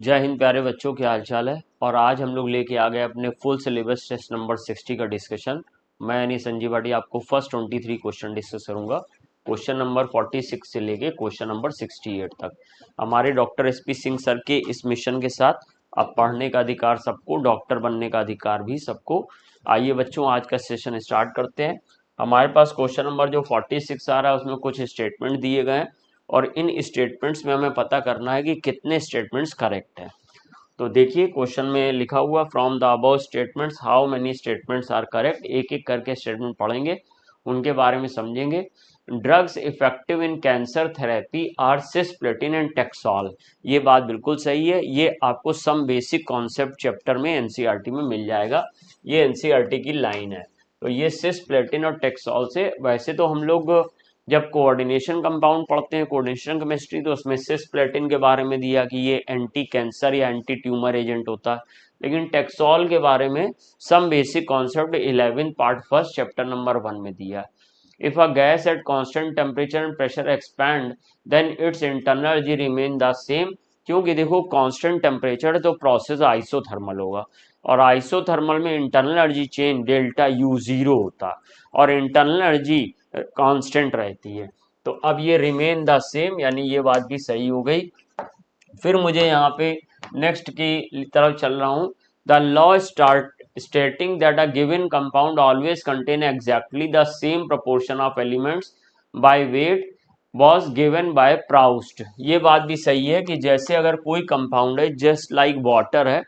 जय हिंद प्यारे बच्चों, क्या हाल चाल है। और आज हम लोग लेके आ गए अपने फुल सिलेबस टेस्ट नंबर 60 का डिस्कशन। मैं यानी संजीव भाटी आपको फर्स्ट 23 क्वेश्चन डिस्कस करूंगा। क्वेश्चन नंबर 46 से लेके क्वेश्चन नंबर 68 तक। हमारे डॉक्टर SP सिंह सर के इस मिशन के साथ अब पढ़ने का अधिकार सबको, डॉक्टर बनने का अधिकार भी सबको। आइए बच्चों, आज का सेशन स्टार्ट करते हैं। हमारे पास क्वेश्चन नंबर जो 46 आ रहा है उसमें कुछ स्टेटमेंट दिए गए हैं और इन स्टेटमेंट्स में हमें पता करना है कि कितने स्टेटमेंट्स करेक्ट हैं। तो देखिए क्वेश्चन में लिखा हुआ from the above statements how many statements are correct. एक एक करके स्टेटमेंट पढ़ेंगे, उनके बारे में समझेंगे। Drugs effective in cancer therapy are cisplatin and taxol. ये बात बिल्कुल सही है। ये आपको सम बेसिक कॉन्सेप्ट चैप्टर में एनसीईआरटी में मिल जाएगा। ये एनसीईआरटी की लाइन है। तो ये सिस्प्लेटिन और टेक्सोल से, वैसे तो हम लोग जब कोऑर्डिनेशन कंपाउंड पढ़ते हैं, कोऑर्डिनेशन केमिस्ट्री, तो उसमें सिस्प्लेटिन के बारे में दिया कि ये एंटी कैंसर या एंटी ट्यूमर एजेंट होता है। लेकिन टेक्सोल के बारे में some basic concept 11 part first chapter number 1 में दिया। If a gas at constant temperature and pressure expand then it's internal energy remain the same. क्योंकि देखो कांस्टेंट टेम्परेचर है तो प्रोसेस आइसोथर्मल होगा, और आइसोथर्मल में internal energy change delta U 0 होता और इंटरनल एनर्जी कांस्टेंट रहती है। तो अब ये रिमेन द सेम, यानी ये बात भी सही हो गई। फिर मुझे यहाँ पे नेक्स्ट की तरफ चल रहा हूँ। The law stating that a given compound always contain exactly the same proportion of elements by weight was given by Proust. ये बात भी सही है कि जैसे अगर कोई कंपाउंड है जस्ट लाइक वाटर है,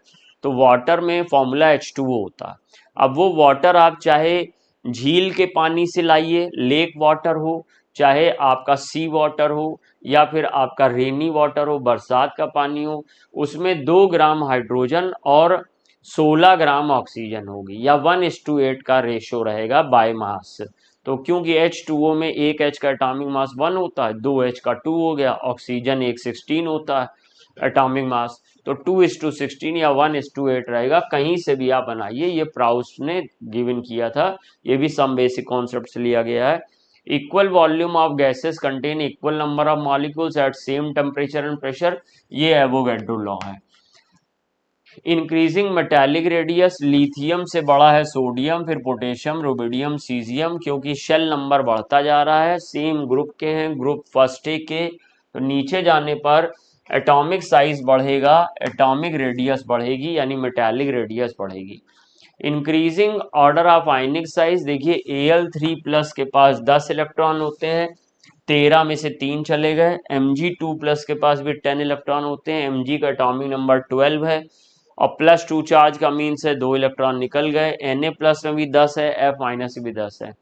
तो वाटर में फॉर्मूला H2O होता है। अब वो वाटर आप चाहे झील के पानी से लाइए, लेक वाटर हो, चाहे आपका सी वाटर हो, या फिर आपका रेनी वाटर हो, बरसात का पानी हो, उसमें 2 ग्राम हाइड्रोजन और 16 ग्राम ऑक्सीजन होगी, या 1:8 का रेशो रहेगा बाय मास। तो क्योंकि H2O में एक H का एटॉमिक मास 1 होता है, 2 H का 2 हो गया, ऑक्सीजन 116 होता है एटॉमिक मास, तो 2:16 या 1:8 रहेगा। कहीं से भी आप बनाइए, ये प्राउस्ट ने गिवन किया था। ये भी सम बेसिक कॉन्सेप्ट से लिया गया है। Equal volume of gases contain equal number of molecules at same temperature and pressure, ये एवोगैड्रो लॉ है। इंक्रीजिंग मेटालिक रेडियस, लिथियम से बड़ा है सोडियम, फिर पोटेशियम, रुबिडियम, सीजियम, क्योंकि शेल नंबर बढ़ता जा रहा है, सेम ग्रुप के हैं, ग्रुप फर्स्ट ए के, तो नीचे जाने पर एटॉमिक साइज बढ़ेगा, एटॉमिक रेडियस बढ़ेगी, यानी मेटालिक रेडियस बढ़ेगी। Increasing order of ionic size, देखिए Al3 प्लस के पास 10 इलेक्ट्रॉन होते हैं, 13 में से 3 चले गए। Mg2 प्लस के पास भी 10 इलेक्ट्रॉन होते हैं, Mg का एटॉमिक नंबर 12 है, और +2 चार्ज का मीन्स है 2 इलेक्ट्रॉन निकल गए। Na प्लस में भी 10 है, F माइनस में भी 10 है,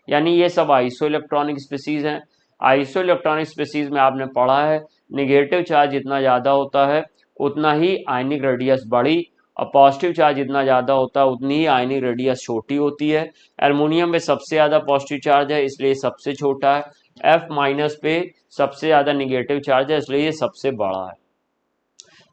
यानी ये सब आइसो इलेक्ट्रॉनिक स्पीसीज हैं। आइसो इलेक्ट्रॉनिक स्पीसीज में आपने पढ़ा है निगेटिव चार्ज जितना ज़्यादा होता है उतना ही आयनिक रेडियस बड़ी, और पॉजिटिव चार्ज जितना ज़्यादा होता है उतनी ही आयनिक रेडियस छोटी होती है। एल्युमिनियम में सबसे ज़्यादा पॉजिटिव चार्ज है इसलिए सबसे छोटा है, F माइनस पे सबसे ज़्यादा निगेटिव चार्ज है इसलिए ये सबसे बड़ा है।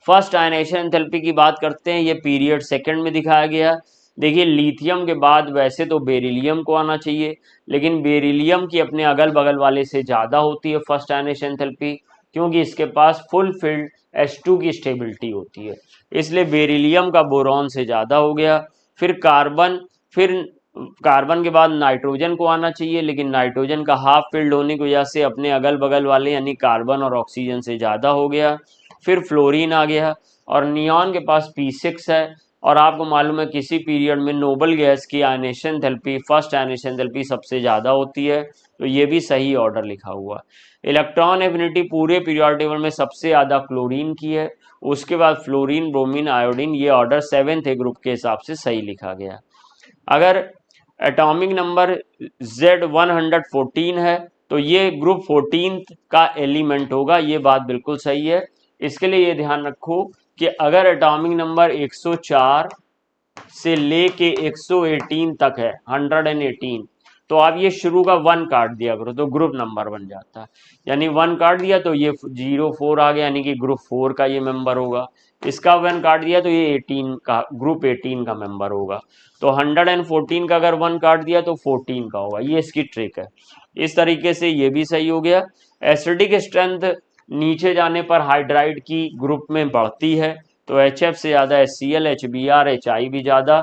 फर्स्ट आयनेशन एंथैल्पी की बात करते हैं, ये पीरियड सेकंड में दिखाया गया। देखिए लिथियम के बाद वैसे तो बेरिलियम को आना चाहिए, लेकिन बेरिलियम की अपने अगल बगल वाले से ज़्यादा होती है फर्स्ट आयनेशन एंथैल्पी, क्योंकि इसके पास फुल फिल्ड H2 की स्टेबिलिटी होती है, इसलिए बेरिलियम का बोरॉन से ज़्यादा हो गया। फिर कार्बन के बाद नाइट्रोजन को आना चाहिए, लेकिन नाइट्रोजन का हाफ फिल्ड होने की वजह से अपने अगल बगल वाले यानी कार्बन और ऑक्सीजन से ज़्यादा हो गया। फिर फ्लोरीन आ गया, और नियॉन के पास P6 है। और आपको मालूम है किसी पीरियड में नोबल गैस की ionisation enthalpy, first ionisation enthalpy सबसे ज़्यादा होती है, तो ये भी सही ऑर्डर लिखा हुआ। इलेक्ट्रॉन एफिनिटी पूरे पीरियोडिक टेबल में सबसे ज़्यादा क्लोरीन की है, उसके बाद फ्लोरीन, ब्रोमीन, आयोडीन, ये ऑर्डर 7th ए ग्रुप के हिसाब से सही लिखा गया। अगर एटॉमिक नंबर Z114 है तो ये ग्रुप 14 का एलिमेंट होगा, ये बात बिल्कुल सही है। इसके लिए ये ध्यान रखो कि अगर एटॉमिक नंबर 104 से लेके 118 तक है, 118, तो आप ये शुरू का 1 काट दिया करो तो ग्रुप नंबर बन जाता है, यानी 1 काट दिया तो ये 04 आ गया, यानी कि ग्रुप 4 का ये मेंबर होगा। इसका 1 काट दिया तो ये 18 का, ग्रुप 18 का मेंबर होगा। तो 114 का अगर 1 काट दिया तो 14 का होगा, ये इसकी ट्रिक है। इस तरीके से ये भी सही हो गया। एसिडिक स्ट्रेंथ नीचे जाने पर हाइड्राइड की ग्रुप में बढ़ती है, तो HF से ज़्यादा HCl, HBr, HI भी ज़्यादा।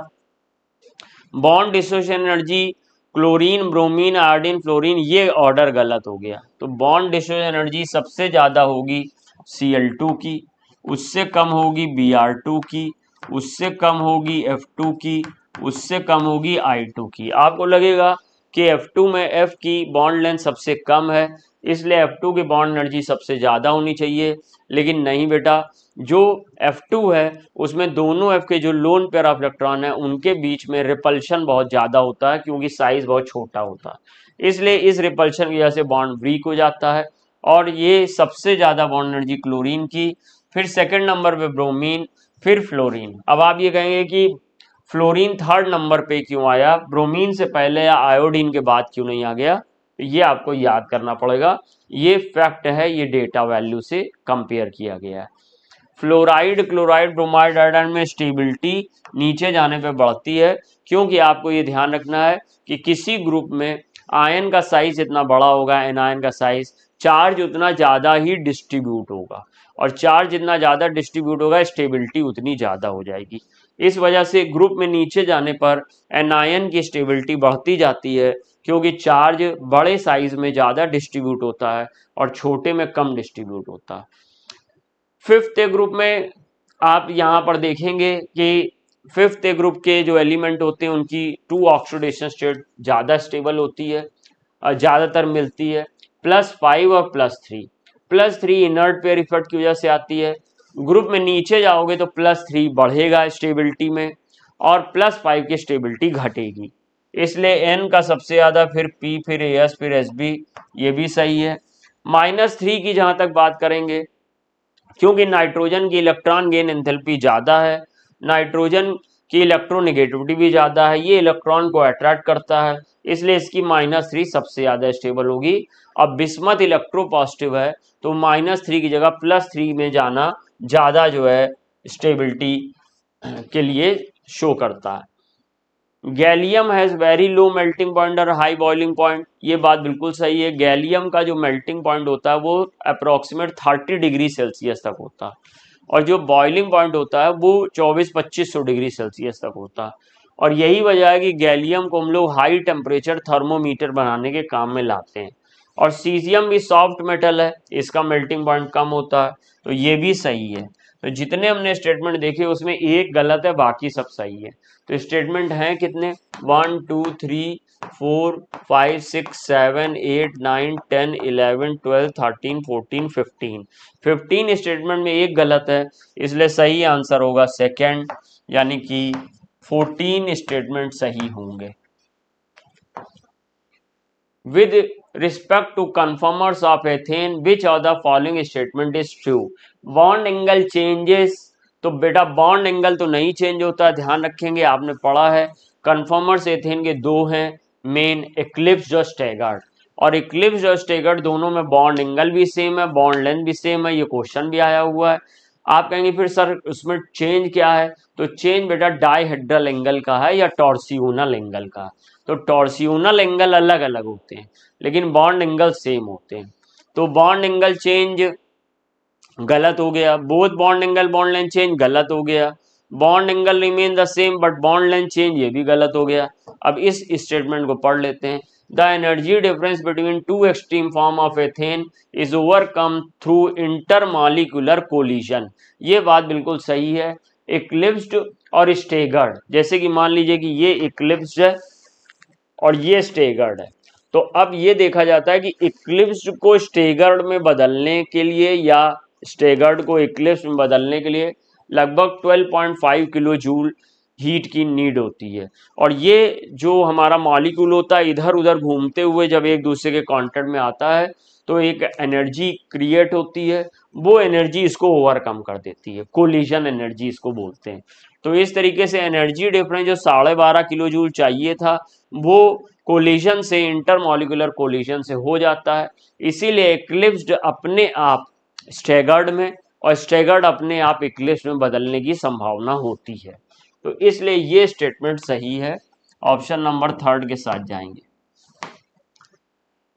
Bond dissociation energy chlorine, bromine, iodine, fluorine, ये ऑर्डर गलत हो गया। तो बॉन्ड डिसोसिएशन एनर्जी सबसे ज़्यादा होगी Cl2 की, उससे कम होगी Br2 की, उससे कम होगी F2 की, उससे कम होगी I2 की। आपको लगेगा कि F2 में F की बॉन्ड लेंथ सबसे कम है, इसलिए F2 की बॉन्ड एनर्जी सबसे ज़्यादा होनी चाहिए, लेकिन नहीं बेटा, जो F2 है उसमें दोनों F के जो लोन पेयर ऑफ इलेक्ट्रॉन है उनके बीच में रिपल्शन बहुत ज़्यादा होता है, क्योंकि साइज बहुत छोटा होता है, इसलिए इस रिपल्शन की वजह से बॉन्ड वीक हो जाता है। और ये सबसे ज़्यादा बॉन्ड एनर्जी क्लोरीन की, फिर सेकंड नंबर पे ब्रोमीन, फिर फ्लोरीन। अब आप ये कहेंगे कि फ्लोरीन थर्ड नंबर पे क्यों आया, ब्रोमीन से पहले या आयोडीन के बाद क्यों नहीं आ गया, ये आपको याद करना पड़ेगा। ये फैक्ट है, ये डेटा वैल्यू से कंपेयर किया गया है। फ्लोराइड, क्लोराइड, ब्रोमाइड, आयोडाइड में स्टेबिलिटी नीचे जाने पे बढ़ती है, क्योंकि आपको ये ध्यान रखना है कि किसी ग्रुप में आयन का साइज इतना बड़ा होगा, एनायन का साइज, चार्ज उतना ज़्यादा ही डिस्ट्रीब्यूट होगा, और चार्ज जितना ज़्यादा डिस्ट्रीब्यूट होगा स्टेबिलिटी उतनी ज़्यादा हो जाएगी। इस वजह से ग्रुप में नीचे जाने पर एनायन की स्टेबिलिटी बढ़ती जाती है, क्योंकि चार्ज बड़े साइज में ज़्यादा डिस्ट्रीब्यूट होता है और छोटे में कम डिस्ट्रीब्यूट होता है। फिफ्थ ए ग्रुप में आप यहाँ पर देखेंगे कि फिफ्थ ए ग्रुप के जो एलिमेंट होते हैं उनकी टू ऑक्सीडेशन स्टेट ज़्यादा स्टेबल होती है, ज़्यादातर मिलती है, +5 और +3। +3 इनर्ट पेयर इफेक्ट की वजह से आती है। ग्रुप में नीचे जाओगे तो +3 बढ़ेगा स्टेबिलिटी में, और +5 की स्टेबिलिटी घटेगी, इसलिए N का सबसे ज़्यादा, फिर P, फिर AS, फिर SB, ये भी सही है। -3 की जहाँ तक बात करेंगे, क्योंकि नाइट्रोजन की इलेक्ट्रॉन गेन एंथैल्पी ज़्यादा है, नाइट्रोजन की इलेक्ट्रोनेगेटिविटी भी ज़्यादा है, ये इलेक्ट्रॉन को अट्रैक्ट करता है, इसलिए इसकी -3 सबसे ज़्यादा स्टेबल होगी। अब बिस्मथ इलेक्ट्रो पॉजिटिव है, तो -3 की जगह +3 में जाना ज़्यादा जो है स्टेबिलिटी के लिए शो करता है। Gallium has very low melting point और हाई बॉइलिंग पॉइंट, ये बात बिल्कुल सही है। गैलियम का जो मेल्टिंग पॉइंट होता है वो अप्रोक्सीमेट 30 डिग्री सेल्सियस तक होता है, और जो बॉइलिंग पॉइंट होता है वो 2400-2500 डिग्री सेल्सियस तक होता है। और यही वजह है कि गैलियम को हम लोग हाई टेम्परेचर थर्मोमीटर बनाने के काम में लाते हैं। और सीजियम भी सॉफ्ट मेटल है, इसका मेल्टिंग पॉइंट कम होता है, तो ये भी सही है। तो जितने हमने स्टेटमेंट देखे उसमें एक गलत है, बाकी सब सही है। तो स्टेटमेंट हैं कितने, 1 2 3 4 5 6 7 8 9 10 11 12 13 14 15। 15 स्टेटमेंट में एक गलत है, इसलिए सही आंसर होगा सेकंड, यानी कि 14 स्टेटमेंट सही होंगे। With respect to conformers of ethane, which of the following statement is true? Bond angle changes, तो बेटा बॉन्ड एंगल तो नहीं चेंज होता, ध्यान रखेंगे, आपने पढ़ा है। कन्फर्मर्स एथेन के दो हैं मेन, इक्लिप्स और स्टैगर्ड, और इक्लिप्स और स्टैगर्ड दोनों में बॉन्ड एंगल भी सेम है, बॉन्ड लेंथ भी सेम है, ये क्वेश्चन भी आया हुआ है। आप कहेंगे फिर सर उसमें चेंज क्या है, तो चेंज बेटा डाइहेड्रल एंगल का है या टॉर्सियोनल एंगल का। तो टॉर्सियोनल एंगल अलग अलग होते हैं, लेकिन बॉन्ड एंगल सेम होते हैं। तो बॉन्ड एंगल चेंज गलत हो गया, both bond angle bond length change गलत हो गया, bond angle remain the same but bond length change, ये भी गलत हो गया। अब इस स्टेटमेंट को पढ़ लेते हैं। The energy difference between two extreme form of ethane is overcome through intermolecular collision, ये बात बिल्कुल सही है। इक्लिप्स्ड और स्टेगर्ड, जैसे कि मान लीजिए कि ये इक्लिप्स्ड है और ये स्टेगर्ड है, तो अब ये देखा जाता है कि इक्लिप्स्ड को स्टेगर्ड में बदलने के लिए या स्टेगर्ड को इक्लिप्स में बदलने के लिए लगभग 12.5 किलो जूल हीट की नीड होती है। और ये जो हमारा मॉलिक्यूल होता है इधर उधर घूमते हुए जब एक दूसरे के कांटेक्ट में आता है तो एक एनर्जी क्रिएट होती है, वो एनर्जी इसको ओवरकम कर देती है, कोलिजन एनर्जी इसको बोलते हैं। तो इस तरीके से एनर्जी डिफरेंस जो 12.5 किलो जूल चाहिए था वो कोलिजन से, इंटरमॉलिक्यूलर कोलिजन से हो जाता है। इसीलिए इक्लिप्स्ड अपने आप स्टैगर्ड में और स्टैगर्ड अपने आप इक्लिप्स में बदलने की संभावना होती है। तो इसलिए ये स्टेटमेंट सही है, ऑप्शन नंबर थर्ड के साथ जाएंगे।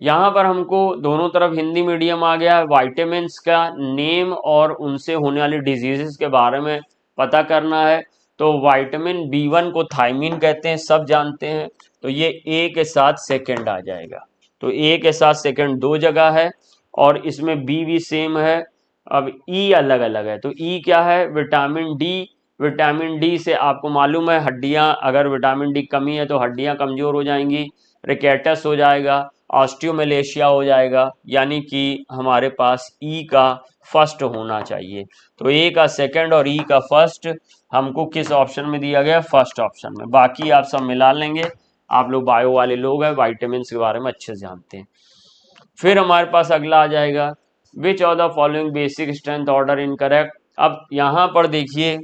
यहाँ पर हमको दोनों तरफ हिंदी मीडियम आ गया, विटामिन्स का नेम और उनसे होने वाली डिजीजेस के बारे में पता करना है। तो विटामिन B1 को थायमीन कहते हैं, सब जानते हैं। तो ये ए के साथ सेकंड आ जाएगा। तो ए के साथ सेकंड 2 जगह है और इसमें बी भी सेम है। अब ई अलग अलग है। तो ई क्या है? Vitamin D. विटामिन डी से आपको मालूम है हड्डियां, अगर विटामिन डी कमी है तो हड्डियां कमजोर हो जाएंगी, रिकेटस हो जाएगा, ऑस्टियोमलेशिया हो जाएगा। यानी कि हमारे पास ई का फर्स्ट होना चाहिए। तो ए का सेकंड और ई का फर्स्ट हमको किस ऑप्शन में दिया गया? फर्स्ट ऑप्शन में। बाकी आप सब मिला लेंगे, आप लोग बायो वाले लोग हैं, वाइटामिन के बारे में अच्छे से जानते हैं। फिर हमारे पास अगला आ जाएगा, विच of the following basic strength order incorrect. अब यहां पर देखिए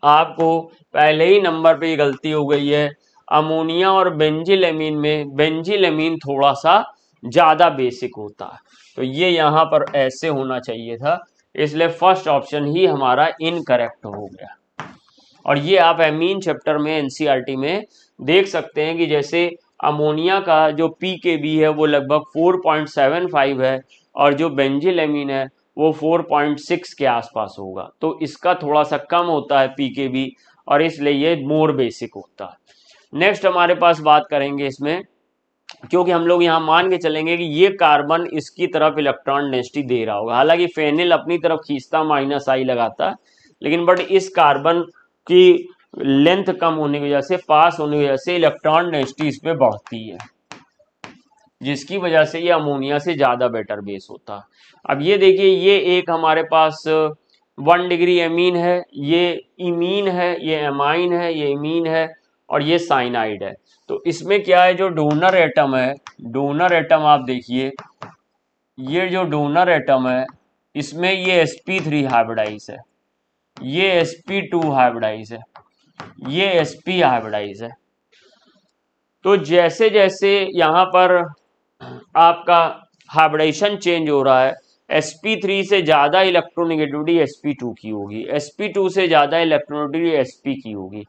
आपको पहले ही नंबर पे ये गलती हो गई है। अमोनिया और बेंजिलएमीन में बेंजिलएमीन थोड़ा सा ज्यादा बेसिक होता है, तो ये यहाँ पर ऐसे होना चाहिए था, इसलिए फर्स्ट ऑप्शन ही हमारा इनकरेक्ट हो गया। और ये आप एमीन चैप्टर में एनसीईआरटी में देख सकते हैं कि जैसे अमोनिया का जो पीकेबी है वो लगभग 4.75 है और जो बेंजिलएमीन है वो 4.6 के आसपास होगा। तो इसका थोड़ा सा कम होता है पीकेबी और इसलिए ये मोर बेसिक होता है। नेक्स्ट हमारे पास बात करेंगे इसमें, क्योंकि हम लोग यहाँ मान के चलेंगे कि ये कार्बन इसकी तरफ इलेक्ट्रॉन डेंसिटी दे रहा होगा, हालांकि फेनिल अपनी तरफ खींचता -I लगाता, लेकिन बट इस कार्बन की लेंथ कम होने की वजह से, पास होने की वजह से इलेक्ट्रॉन डेंसिटी इस पे बढ़ती है, जिसकी वजह से ये अमोनिया से ज्यादा बेटर बेस होता है। अब ये देखिए, ये एक हमारे पास 1 डिग्री एमीन है, ये इमीन है, ये एमाइन है, ये इमीन है और ये साइनाइड है। तो इसमें क्या है, जो डोनर एटम है, डोनर एटम आप देखिए, ये जो डोनर एटम है इसमें ये sp3 हाइब्रिडाइज है, ये sp2 हाइब्रिडाइज है, ये sp हाइब्रिडाइज है। तो जैसे जैसे यहाँ पर आपका हाइब्रिडेशन चेंज हो रहा है, sp3 से ज्यादा इलेक्ट्रोनेगेटिविटी sp2 की होगी, sp2 से ज्यादा इलेक्ट्रोनेगेटिविटी sp की होगी।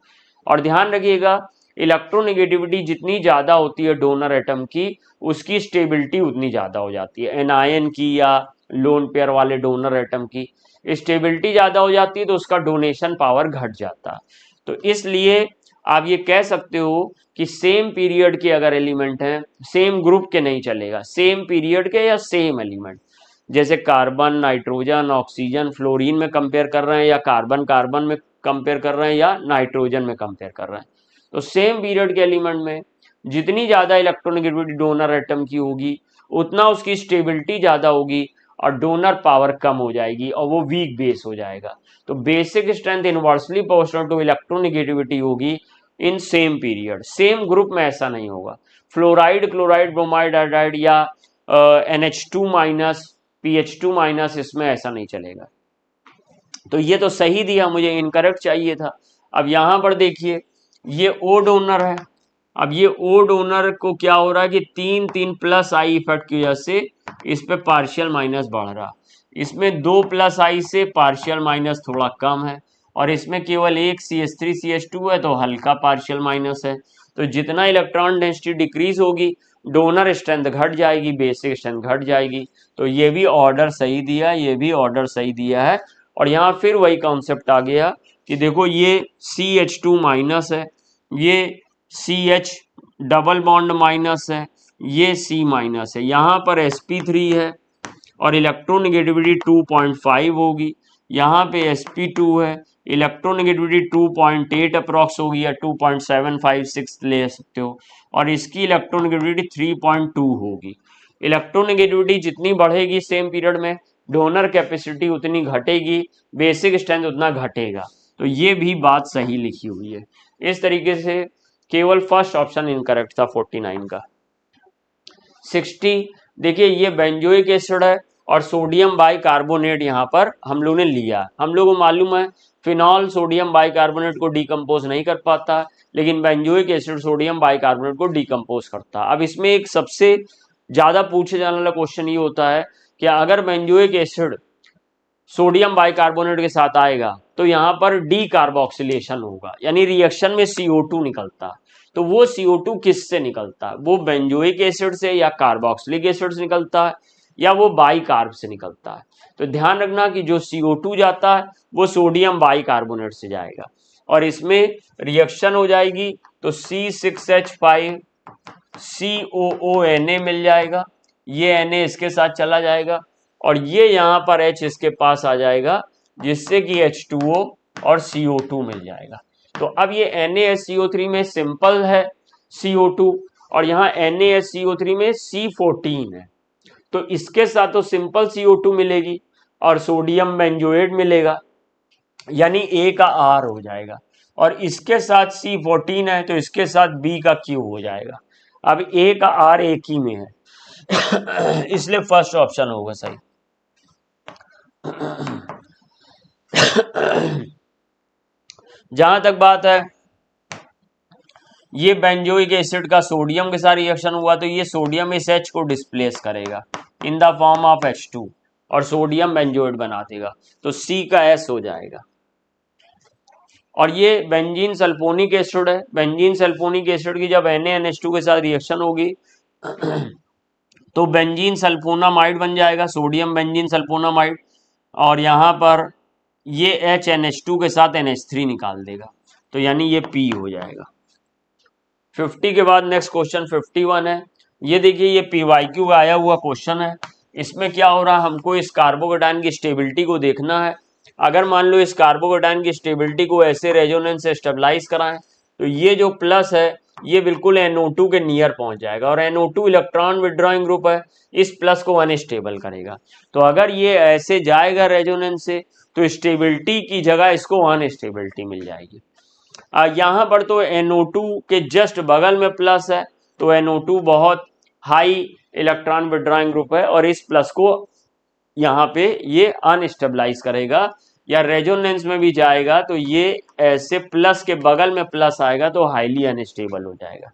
और ध्यान रखिएगा, इलेक्ट्रोनेगेटिविटी जितनी ज्यादा होती है डोनर एटम की, उसकी स्टेबिलिटी उतनी ज्यादा हो जाती है। एनायन की या लोन पेयर वाले डोनर एटम की स्टेबिलिटी ज्यादा हो जाती है तो उसका डोनेशन पावर घट जाता है। तो इसलिए आप ये कह सकते हो कि सेम पीरियड के अगर एलिमेंट हैं, सेम ग्रुप के नहीं चलेगा, सेम पीरियड के या सेम एलिमेंट, जैसे कार्बन, नाइट्रोजन, ऑक्सीजन, फ्लोरीन में कंपेयर कर रहे हैं, या कार्बन कार्बन में कंपेयर कर रहे हैं, या नाइट्रोजन में कंपेयर कर रहे हैं। तो सेम पीरियड के एलिमेंट में जितनी ज्यादा इलेक्ट्रोनेगेटिविटी डोनर एटम की होगी, उतना उसकी स्टेबिलिटी ज्यादा होगी और डोनर पावर कम हो जाएगी और वो वीक बेस हो जाएगा। तो basic strength inversely proportional to electronegativity होगी in same period. Same group में ऐसा नहीं होगा। फ्लोराइड, क्लोराइड, ब्रोमाइड, आयोडाइड या NH2- PH2- इसमें ऐसा नहीं चलेगा। तो ये तो सही दिया, मुझे इनकरेक्ट चाहिए था। अब यहां पर देखिए, ये ओ डोनर है। अब ये ओ डोनर को क्या हो रहा है कि 3+I इफेक्ट की वजह से इस पे पार्शियल माइनस बढ़ रहा, इसमें 2+I से पार्शियल माइनस थोड़ा कम है और इसमें केवल एक CH3CH2 है तो हल्का पार्शियल माइनस है। तो जितना इलेक्ट्रॉन डेंसिटी डिक्रीज होगी, डोनर स्ट्रेंथ घट जाएगी, बेसिक स्ट्रेंथ घट जाएगी। तो ये भी ऑर्डर सही दिया, ये भी ऑर्डर सही दिया है। और यहाँ फिर वही कॉन्सेप्ट आ गया कि देखो, ये CH2- है, ये CH डबल बॉन्ड माइनस है, ये C- है, यहाँ पर sp3 है और इलेक्ट्रोनेगेटिविटी 2.5 होगी, यहाँ पे sp2 है, इलेक्ट्रोनेगेटिविटी 2.8 अप्रॉक्स होगी या 2.756 ले सकते हो, और इसकी इलेक्ट्रोनेगेटिविटी 3.2 होगी। इलेक्ट्रोनेगेटिविटी जितनी बढ़ेगी सेम पीरियड में, डोनर कैपेसिटी उतनी घटेगी, बेसिक स्ट्रेंथ उतना घटेगा। तो ये भी बात सही लिखी हुई है। इस तरीके से केवल फर्स्ट ऑप्शन इनकरेक्ट था 49 का। 60 देखिए, ये बेंजोइक एसिड है और सोडियम बाइकार्बोनेट यहाँ पर हम लोग ने लिया। हम लोगों को मालूम है फिनॉल सोडियम बाइकार्बोनेट को डिकम्पोज नहीं कर पाता, लेकिन बेंजोइक एसिड सोडियम बाइकार्बोनेट को डिकम्पोज करता। अब इसमें एक सबसे ज्यादा पूछे जाने वाला क्वेश्चन ये होता है कि अगर बेंजोइक एसिड सोडियम बाइकार्बोनेट के साथ आएगा तो यहाँ पर डी कार्बोक्सिलेशन होगा, यानी रिएक्शन में CO2 निकलता। तो वो CO2 किससे निकलता है? वो बेंजोइक एसिड से या कार्बोक्सिलिक एसिड से निकलता है, या वो बाई कार्ब से निकलता है। तो ध्यान रखना कि जो CO2 जाता है वो सोडियम बाई कार्बोनेट से जाएगा और इसमें रिएक्शन हो जाएगी तो C6H5 COONA मिल जाएगा, ये Na इसके साथ चला जाएगा और ये यहाँ पर H इसके पास आ जाएगा जिससे कि H2O और CO2 मिल जाएगा। तो अब ये NaSCO3 में सिंपल है CO2 और यहाँ NaSCO3 में C14 है, तो इसके साथ तो सिंपल CO2 मिलेगी और सोडियम बेंजोएट मिलेगा, यानी A का R हो जाएगा और इसके साथ C14 है तो इसके साथ B का Q हो जाएगा। अब A का R एक ही में है इसलिए फर्स्ट ऑप्शन होगा सही। जहां तक बात है ये बेंजोइक एसिड का सोडियम के साथ रिएक्शन हुआ तो ये सोडियम इस H को डिस्प्लेस करेगा in the form of H2 और सोडियम बेंजोइड बना देगा, तो C का S हो जाएगा। और ये बेंजीन सल्फोनिक एसिड है, बेंजीन सल्फोनिक एसिड की जब NaNH2 के साथ रिएक्शन होगी तो बेंजीन सल्फोनामाइड बन जाएगा, सोडियम बेंजीन सल्फोनामाइड, और यहाँ पर ये HNH2 के साथ NH3 निकाल देगा, तो यानी ये P हो जाएगा। 50 के बाद नेक्स्ट क्वेश्चन 51 है। ये देखिए ये PYQ का आया हुआ क्वेश्चन है। इसमें क्या हो रहा है, हमको इस कार्बोकेटाइन की स्टेबिलिटी को देखना है। अगर मान लो इस कार्बोकेटाइन की स्टेबिलिटी को ऐसे रेजोनेंस से स्टेबलाइज कराएं तो ये जो प्लस है ये बिल्कुल NO2 के नियर पहुंच जाएगा और NO2 इलेक्ट्रॉन विड्रॉइंग ग्रुप है, इस प्लस को अनस्टेबल करेगा। तो अगर ये ऐसे जाएगा रेजोनेंस से तो स्टेबिलिटी की जगह इसको अनस्टेबिलिटी मिल जाएगी। यहाँ पर तो NO2 के जस्ट बगल में प्लस है तो NO2 बहुत हाई इलेक्ट्रॉन विड्रॉइंग ग्रुप है और इस प्लस को यहाँ पे ये अनस्टेबलाइज करेगा या रेजोनेंस में भी जाएगा तो ये ऐसे प्लस के बगल में प्लस आएगा तो हाईली अनस्टेबल हो जाएगा।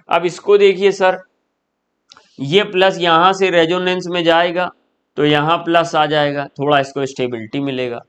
अब इसको देखिए सर, ये प्लस यहाँ से रेजोनेंस में जाएगा तो यहाँ प्लस आ जाएगा, थोड़ा इसको स्टेबिलिटी मिलेगा,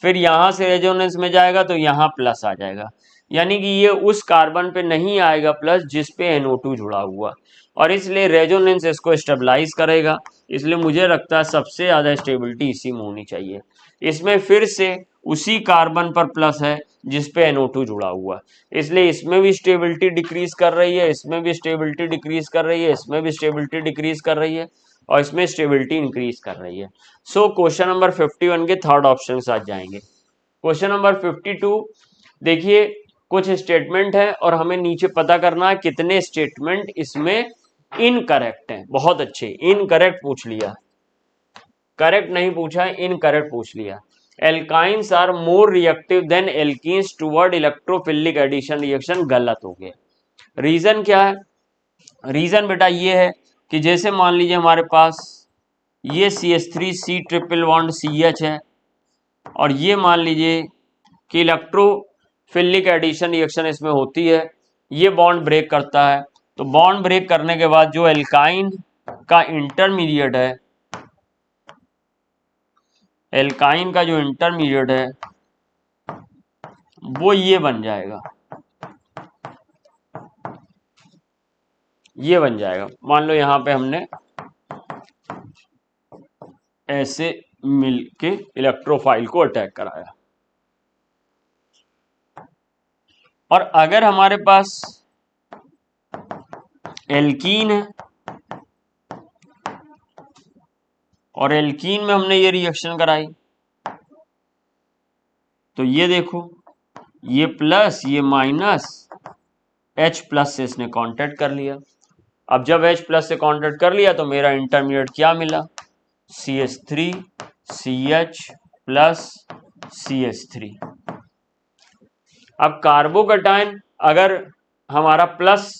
फिर यहाँ से रेजोनेंस में जाएगा तो यहाँ प्लस आ जाएगा, यानी कि ये उस कार्बन पे नहीं आएगा प्लस जिस पे NO2 जुड़ा हुआ और इसलिए रेजोनेंस इसको स्टेबलाइज करेगा। इसलिए मुझे लगता है सबसे ज़्यादा स्टेबिलिटी इसी में होनी चाहिए। इसमें फिर से उसी कार्बन पर प्लस है जिस पे NO2 जुड़ा हुआ, इसलिए इसमें भी स्टेबिलिटी डिक्रीज कर रही है, इसमें भी स्टेबिलिटी डिक्रीज कर रही है, इसमें भी स्टेबिलिटी डिक्रीज कर रही है और इसमें स्टेबिलिटी इंक्रीज कर रही है। सो क्वेश्चन नंबर 51 के थर्ड ऑप्शन के साथ जाएंगे। क्वेश्चन नंबर 52 देखिए, कुछ स्टेटमेंट है और हमें नीचे पता करना है कितने स्टेटमेंट इसमें इनकरेक्ट हैं। बहुत अच्छे, इनकरेक्ट पूछ लिया, करेक्ट नहीं पूछा है, इनकरेक्ट पूछ लिया। Alkynes are more reactive than alkenes toward electrophilic addition reaction, गलत हो गया। रीजन क्या है? रीजन बेटा ये है कि जैसे मान लीजिए हमारे पास ये CH3 ट्रिपल बॉन्ड CH है और ये मान लीजिए कि इलेक्ट्रोफिलिक एडिशन रिएक्शन इसमें होती है, ये बॉन्ड ब्रेक करता है, तो बॉन्ड ब्रेक करने के बाद जो एल्काइन का इंटरमीडिएट है, एल्काइन का जो इंटरमीडिएट है वो ये बन जाएगा, ये बन जाएगा। मान लो यहां पे हमने ऐसे मिलके इलेक्ट्रोफाइल को अटैक कराया और अगर हमारे पास एल्कीन है और एल्कीन में हमने ये रिएक्शन कराई तो ये देखो, ये प्लस ये माइनस H प्लस से इसने कांटेक्ट कर लिया। अब जब H प्लस से कांटेक्ट कर लिया तो मेरा इंटरमीडिएट क्या मिला, CH3 CH प्लस CH3। अब कार्बोकेटाइन अगर हमारा प्लस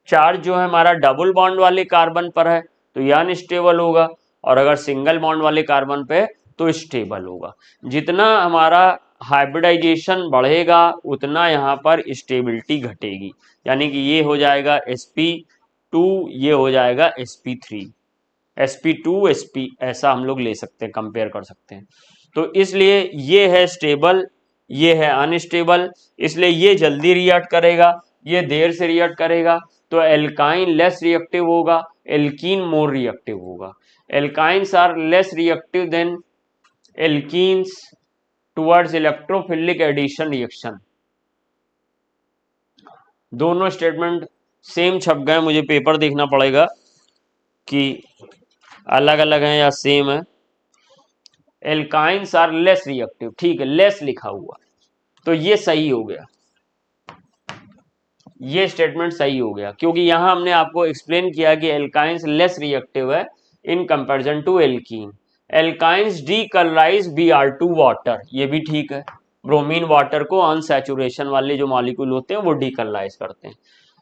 चार्ज जो है हमारा डबल बॉन्ड वाले कार्बन पर है तो यह अनस्टेबल होगा और अगर सिंगल बॉन्ड वाले कार्बन पे तो स्टेबल होगा। जितना हमारा हाइब्रिडाइजेशन बढ़ेगा उतना यहाँ पर स्टेबिलिटी घटेगी, यानी कि ये हो जाएगा sp2, ये हो जाएगा sp3, sp2 sp, ऐसा हम लोग ले सकते हैं, कंपेयर कर सकते हैं। तो इसलिए ये है स्टेबल, ये है अनस्टेबल, इसलिए ये जल्दी रिएक्ट करेगा, ये देर से रिएक्ट करेगा। तो एल्काइन लेस रिएक्टिव होगा, एल्कीन मोर रिएक्टिव होगा। Alkynes are less reactive than alkenes towards electrophilic addition reaction. दोनों स्टेटमेंट सेम छप गए, मुझे पेपर देखना पड़ेगा कि अलग अलग है या सेम है। एल्काइंस आर लेस रिएक्टिव, ठीक है, लेस लिखा हुआ, तो ये सही हो गया, ये स्टेटमेंट सही हो गया, क्योंकि यहां हमने आपको एक्सप्लेन किया कि एल्काइंस लेस रिएक्टिव है in comparison to alkene. Alkynes decolourise Br2 water, ये भी ठीक है, ब्रोमीन वाटर को अनसैचुरेशन वाले जो मॉलिक्यूल होते हैं वो डीकलराइज करते हैं।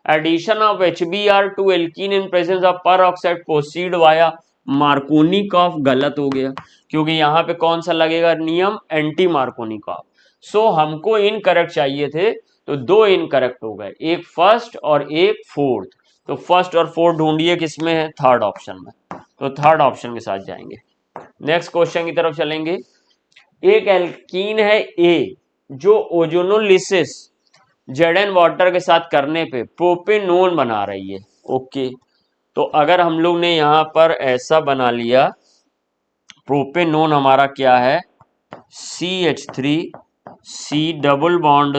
Addition of HBr to alkene in presence of peroxide proceed via Markovnikov, गलत हो गया, क्योंकि यहाँ पे कौन सा लगेगा नियम, एंटी मार्कोनिकॉफ। सो हमको इनकरेक्ट चाहिए थे, तो दो इनकरेक्ट हो गए, एक फर्स्ट और एक फोर्थ। तो फर्स्ट और फोर्थ ढूंढिए किसमें है, थर्ड ऑप्शन में, तो थर्ड ऑप्शन के साथ जाएंगे। नेक्स्ट क्वेश्चन की तरफ चलेंगे। एक एल्कीन है ए जो ओजोनोलिसिस Zn वाटर के साथ करने पे प्रोपेनोन बना रही है। ओके, तो अगर हम लोग ने यहां पर ऐसा बना लिया, प्रोपेनोन हमारा क्या है, CH3 C double bond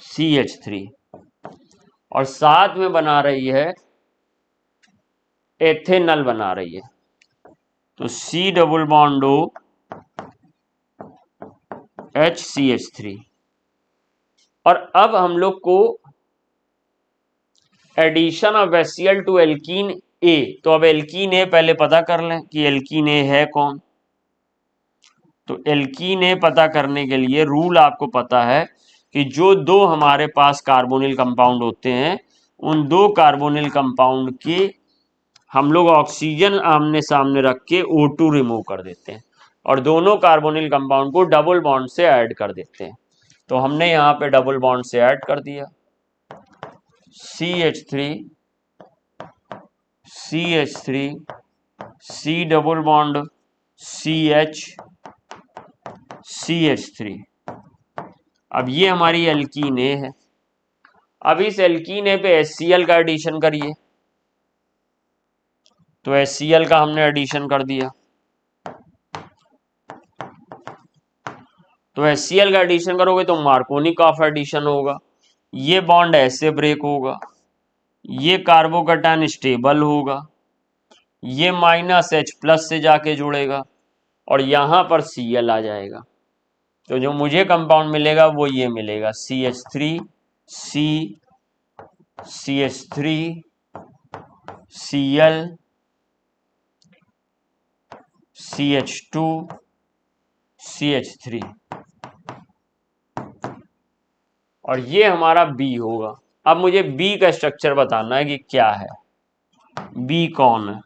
CH3, और साथ में बना रही है एथेनल बना रही है, तो C double bond O HCH3। और अब हम लोग को addition of HCl to alkene A, तो अब एल्कीन ए पहले पता कर लें कि एल्कीन ए है कौन। तो एल्कीन ए पता करने के लिए रूल आपको पता है कि जो दो हमारे पास कार्बोनिल कंपाउंड होते हैं, उन दो कार्बोनिल कंपाउंड के हम लोग ऑक्सीजन आमने सामने रख के O2 रिमूव कर देते हैं और दोनों कार्बोनिल कंपाउंड को डबल बॉन्ड से ऐड कर देते हैं। तो हमने यहाँ पे डबल बॉन्ड से ऐड कर दिया, CH3 CH3 C double bond CH3। अब ये हमारी एल्कीन ए है। अब इस एल्कीन ए पे HCl का एडिशन करिए, तो HCl का हमने एडिशन कर दिया, तो HCl का एडिशन करोगे तो मार्कोनिकॉफ एडिशन होगा, ये बॉन्ड ऐसे ब्रेक होगा, ये कार्बोकैटायन स्टेबल होगा, ये -H+ से जाके जुड़ेगा और यहां पर Cl आ जाएगा। तो जो मुझे कंपाउंड मिलेगा वो ये मिलेगा, CH3 CH3 Cl CH2 CH3, और ये हमारा B होगा। अब मुझे B का स्ट्रक्चर बताना है कि क्या है, B कौन है,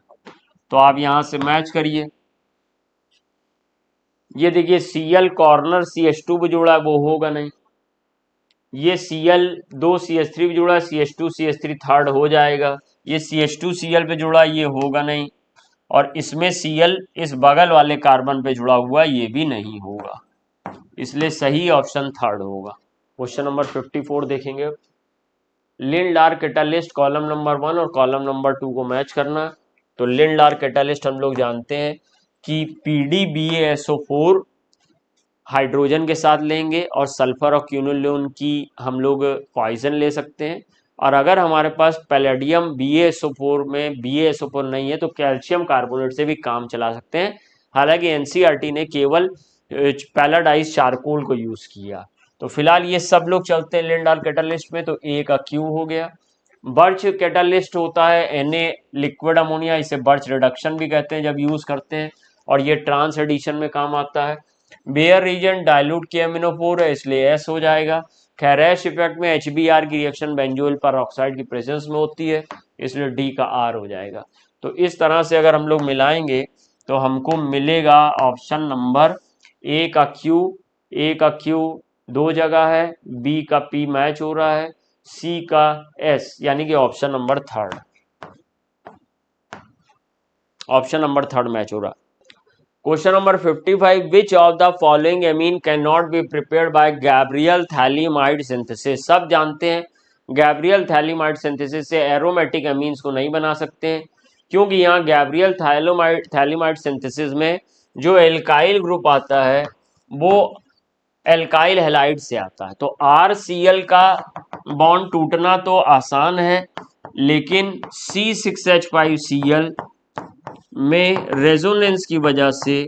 तो आप यहां से मैच करिए। ये देखिए Cl कॉर्नर CH2 पे जुड़ा है, वो होगा नहीं। ये Cl दो CH3 पे जुड़ा है, CH2 CH3 थर्ड हो जाएगा। ये CH2 Cl पे जुड़ा है, ये होगा नहीं। और इसमें Cl इस बगल वाले कार्बन पे जुड़ा हुआ, ये भी नहीं होगा, इसलिए सही ऑप्शन थर्ड होगा। क्वेश्चन नंबर 54 देखेंगे। लिंडार कैटालिस्ट कॉलम नंबर 1 और कॉलम नंबर 2 को मैच करना। तो लिंडार कैटालिस्ट हम लोग जानते हैं कि PDBaSO4 हाइड्रोजन के साथ लेंगे और सल्फर और क्यूनोलोन की हम लोग पॉइजन ले सकते हैं। और अगर हमारे पास पैलेडियम BaSO4 में BaSO4 नहीं है तो कैल्शियम कार्बोनेट से भी काम चला सकते हैं। हालांकि NCERT ने केवल पैलाडाइज चारकोल को यूज किया। तो फिलहाल ये सब लोग चलते हैं लिंडार कैटालिस्ट में, तो ए का क्यू हो गया। बर्च कैटालिस्ट होता है Na लिक्विड अमोनिया, इसे बर्च रिडक्शन भी कहते हैं जब यूज करते हैं, और ये ट्रांस एडिशन में काम आता है। बेयर रीजन डाइल्यूट KMnO4 है, इसलिए S हो जाएगा। खैरेश इफेक्ट में HBr की रिएक्शन बेंजोइल पर ऑक्साइड की प्रेजेंस में होती है, इसलिए D का R हो जाएगा। तो इस तरह से अगर हम लोग मिलाएंगे तो हमको मिलेगा ऑप्शन नंबर A का Q दो जगह है, B का P मैच हो रहा है, C का S, यानी कि option number third, option number third match हो रहा है। Question number 55, which of the following amine can not be prepared by Gabriel phthalimide synthesis. सब जानते हैं गैब्रियल थैलीमाइड सिंथेसिस से एरोमेटिक एमीन्स को नहीं बना सकते हैं, क्योंकि यहाँ गैब्रियल थैलेमाइड सिंथेसिस में जो एल्काइल ग्रुप आता है वो एल्काइल हैलाइड से आता है। तो RCl का बॉन्ड टूटना तो आसान है, लेकिन C6H5Cl में रेजोनेंस की वजह से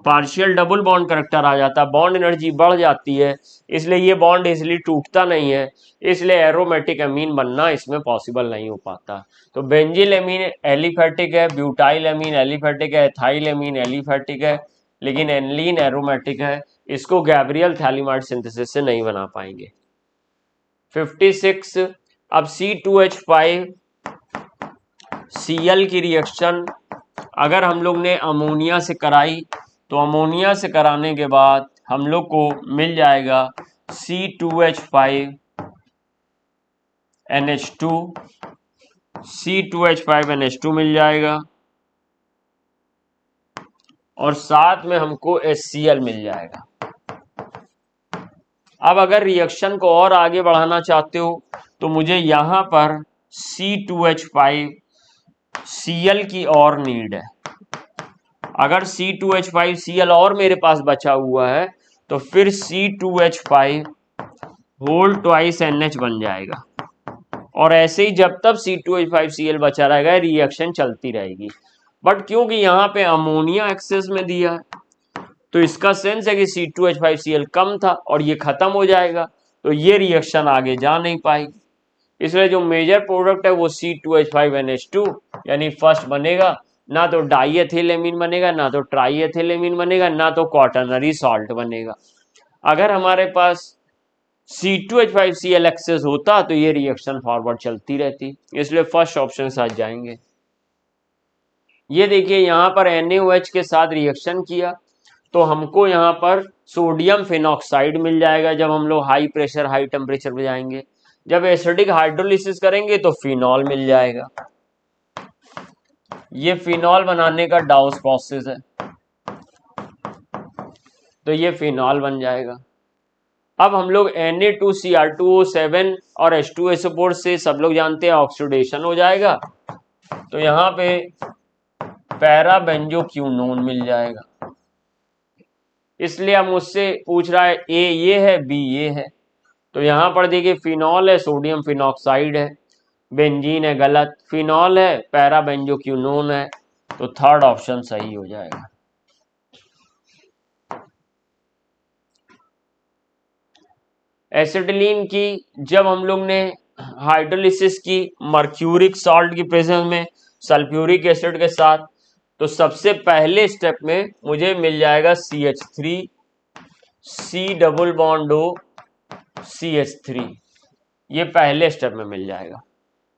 पार्शियल डबल बॉन्ड करेक्टर आ जाता है, बॉन्ड एनर्जी बढ़ जाती है, इसलिए ये बॉन्ड इजिली टूटता नहीं है, इसलिए एरोमेटिक अमीन बनना इसमें पॉसिबल नहीं हो पाता। तो बेंजिल अमीन एलिफेटिक है, ब्यूटाइल अमीन एलिफेटिक है, एथाइल अमीन एलिफेटिक है, लेकिन एनलीन एरोमेटिक है, इसको गैब्रियल थैलेमाइड सिंथेसिस से नहीं बना पाएंगे। 56 अब C2H5Cl की रिएक्शन अगर हम लोग ने अमोनिया से कराई तो अमोनिया से कराने के बाद हम लोग को मिल जाएगा C2H5NH2 C2H5NH2 मिल जाएगा और साथ में हमको HCl मिल जाएगा। अब अगर रिएक्शन को और आगे बढ़ाना चाहते हो तो मुझे यहां पर C2H5Cl की और नीड है। अगर C2H5Cl और मेरे पास बचा हुआ है तो फिर C2H5 होल ट्वाइस NH बन जाएगा और ऐसे ही जब तक C2H5Cl बचा रहेगा रिएक्शन चलती रहेगी। बट क्योंकि यहाँ पे अमोनिया एक्सेस में दिया है तो इसका सेंस है कि C2H5Cl कम था और ये खत्म हो जाएगा, तो ये रिएक्शन आगे जा नहीं पाएगी। इसलिए जो मेजर प्रोडक्ट है वो C2H5NH2 यानी फर्स्ट बनेगा, ना तो डाईएथिलेमीन बनेगा, ना तो ट्राईएथिलेमीन बनेगा, ना तो क्वाटरनरी सॉल्ट बनेगा। अगर हमारे पास C2H5Cl एक्सेस होता तो ये रिएक्शन फॉरवर्ड चलती रहती, इसलिए फर्स्ट ऑप्शन के साथ जाएंगे। ये देखिए यहाँ पर NaOH के साथ रिएक्शन किया तो हमको यहाँ पर सोडियम फिनॉक्साइड मिल जाएगा जब हम लोग हाई प्रेशर हाई टेम्परेचर पे जाएंगे। जब एसिडिक हाइड्रोलिसिस करेंगे तो फिनॉल मिल जाएगा। ये फिनॉल बनाने का डाउस प्रोसेस है, तो ये फिनॉल बन जाएगा। अब हम लोग Na2Cr2O7 और H2SO4 से सब लोग जानते हैं ऑक्सीडेशन हो जाएगा, तो यहाँ पे पैराबेंजोक्यूनोन मिल जाएगा। इसलिए अब मुझसे पूछ रहा है ए ये है बी ये है, तो यहाँ पर देखिए फिनॉल है सोडियम फिनॉक्साइड है, बेंजीन है गलत, फिनॉल है पैराबेंजोक्यूनोन है, तो थर्ड ऑप्शन सही हो जाएगा। एसिटिलीन की जब हम लोग ने हाइड्रोलिसिस की मर्क्यूरिक सॉल्ट की प्रेजेंस में सल्फ्यूरिक एसिड के साथ, तो सबसे पहले स्टेप में मुझे मिल जाएगा CH3 C double bond O CH3, ये पहले स्टेप में मिल जाएगा।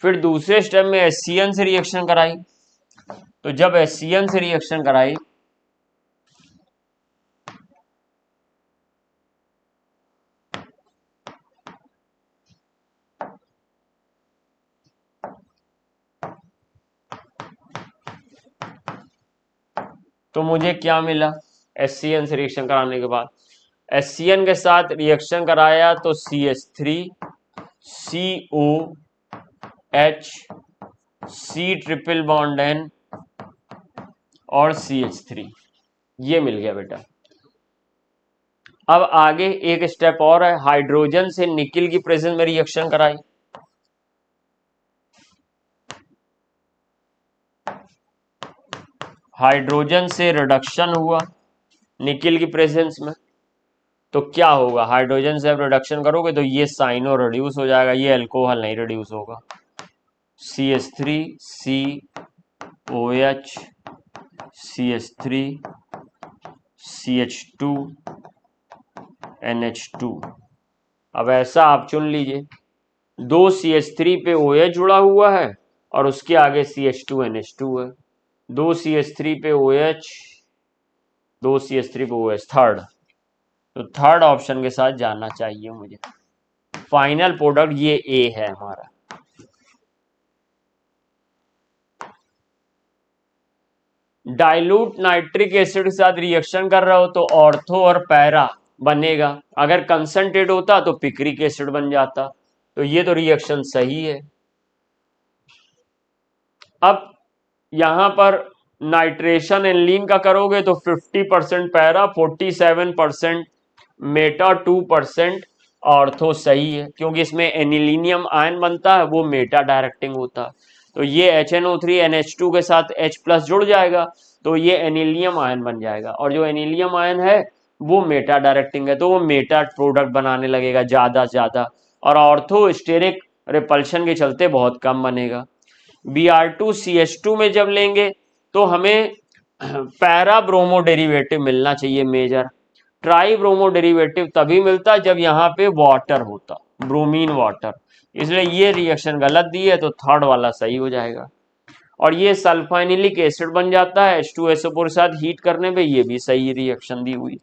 फिर दूसरे स्टेप में HCN से रिएक्शन कराई, तो जब HCN से रिएक्शन कराई तो मुझे क्या मिला, HCN से रिएक्शन कराने के बाद HCN के साथ रिएक्शन कराया तो CH3 COH C triple bond N और CH3, ये मिल गया बेटा। अब आगे एक स्टेप और है, हाइड्रोजन से निकिल की प्रेजेंस में रिएक्शन कराई, हाइड्रोजन से रिडक्शन हुआ निकिल की प्रेजेंस में, तो क्या होगा, हाइड्रोजन से आप रिडक्शन करोगे तो ये साइनो रिड्यूस हो जाएगा, ये अल्कोहल नहीं रिड्यूस होगा। CH3 COH CH3 CH2 NH2। अब ऐसा आप चुन लीजिए, दो CH3 पे OH जुड़ा हुआ है और उसके आगे CH2 NH2 है, दो CH3 पे OH, दो CH3 पे OH, थर्ड, तो थर्ड ऑप्शन के साथ जाना चाहिए मुझे। फाइनल प्रोडक्ट ये A है हमारा। डाइल्यूट नाइट्रिक एसिड के साथ रिएक्शन कर रहा हो तो ऑर्थो और पैरा बनेगा, अगर कंसंट्रेट होता तो पिक्रिक एसिड बन जाता, तो ये तो रिएक्शन सही है। अब यहां पर नाइट्रेशन एनिलीन का करोगे तो 50% पैरा, 47% मेटा, 2% ऑर्थो सही है, क्योंकि इसमें एनिलीनियम आयन बनता है, वो मेटा डायरेक्टिंग होता है। तो ये HNO3 NH2 के साथ H प्लस जुड़ जाएगा, तो ये एनिलियम आयन बन जाएगा, और जो एनिलियम आयन है वो मेटा डायरेक्टिंग है, तो वो मेटा प्रोडक्ट बनाने लगेगा ज्यादा से ज्यादा, और ऑर्थो स्टेरिक रिपल्शन के चलते बहुत कम बनेगा। Br2CH2 में जब लेंगे तो हमें पैरा ब्रोमो डेरिवेटिव मिलना चाहिए मेजर। ट्राई ब्रोमो डेरिवेटिव तभी मिलता जब यहाँ पे वाटर होता, ब्रोमीन वाटर, इसलिए ये रिएक्शन गलत दी है, तो थर्ड वाला सही हो जाएगा। और ये सल्फाइनिलिक एसिड बन जाता है H2SO4 के साथ हीट करने पे, ये भी सही रिएक्शन दी हुई।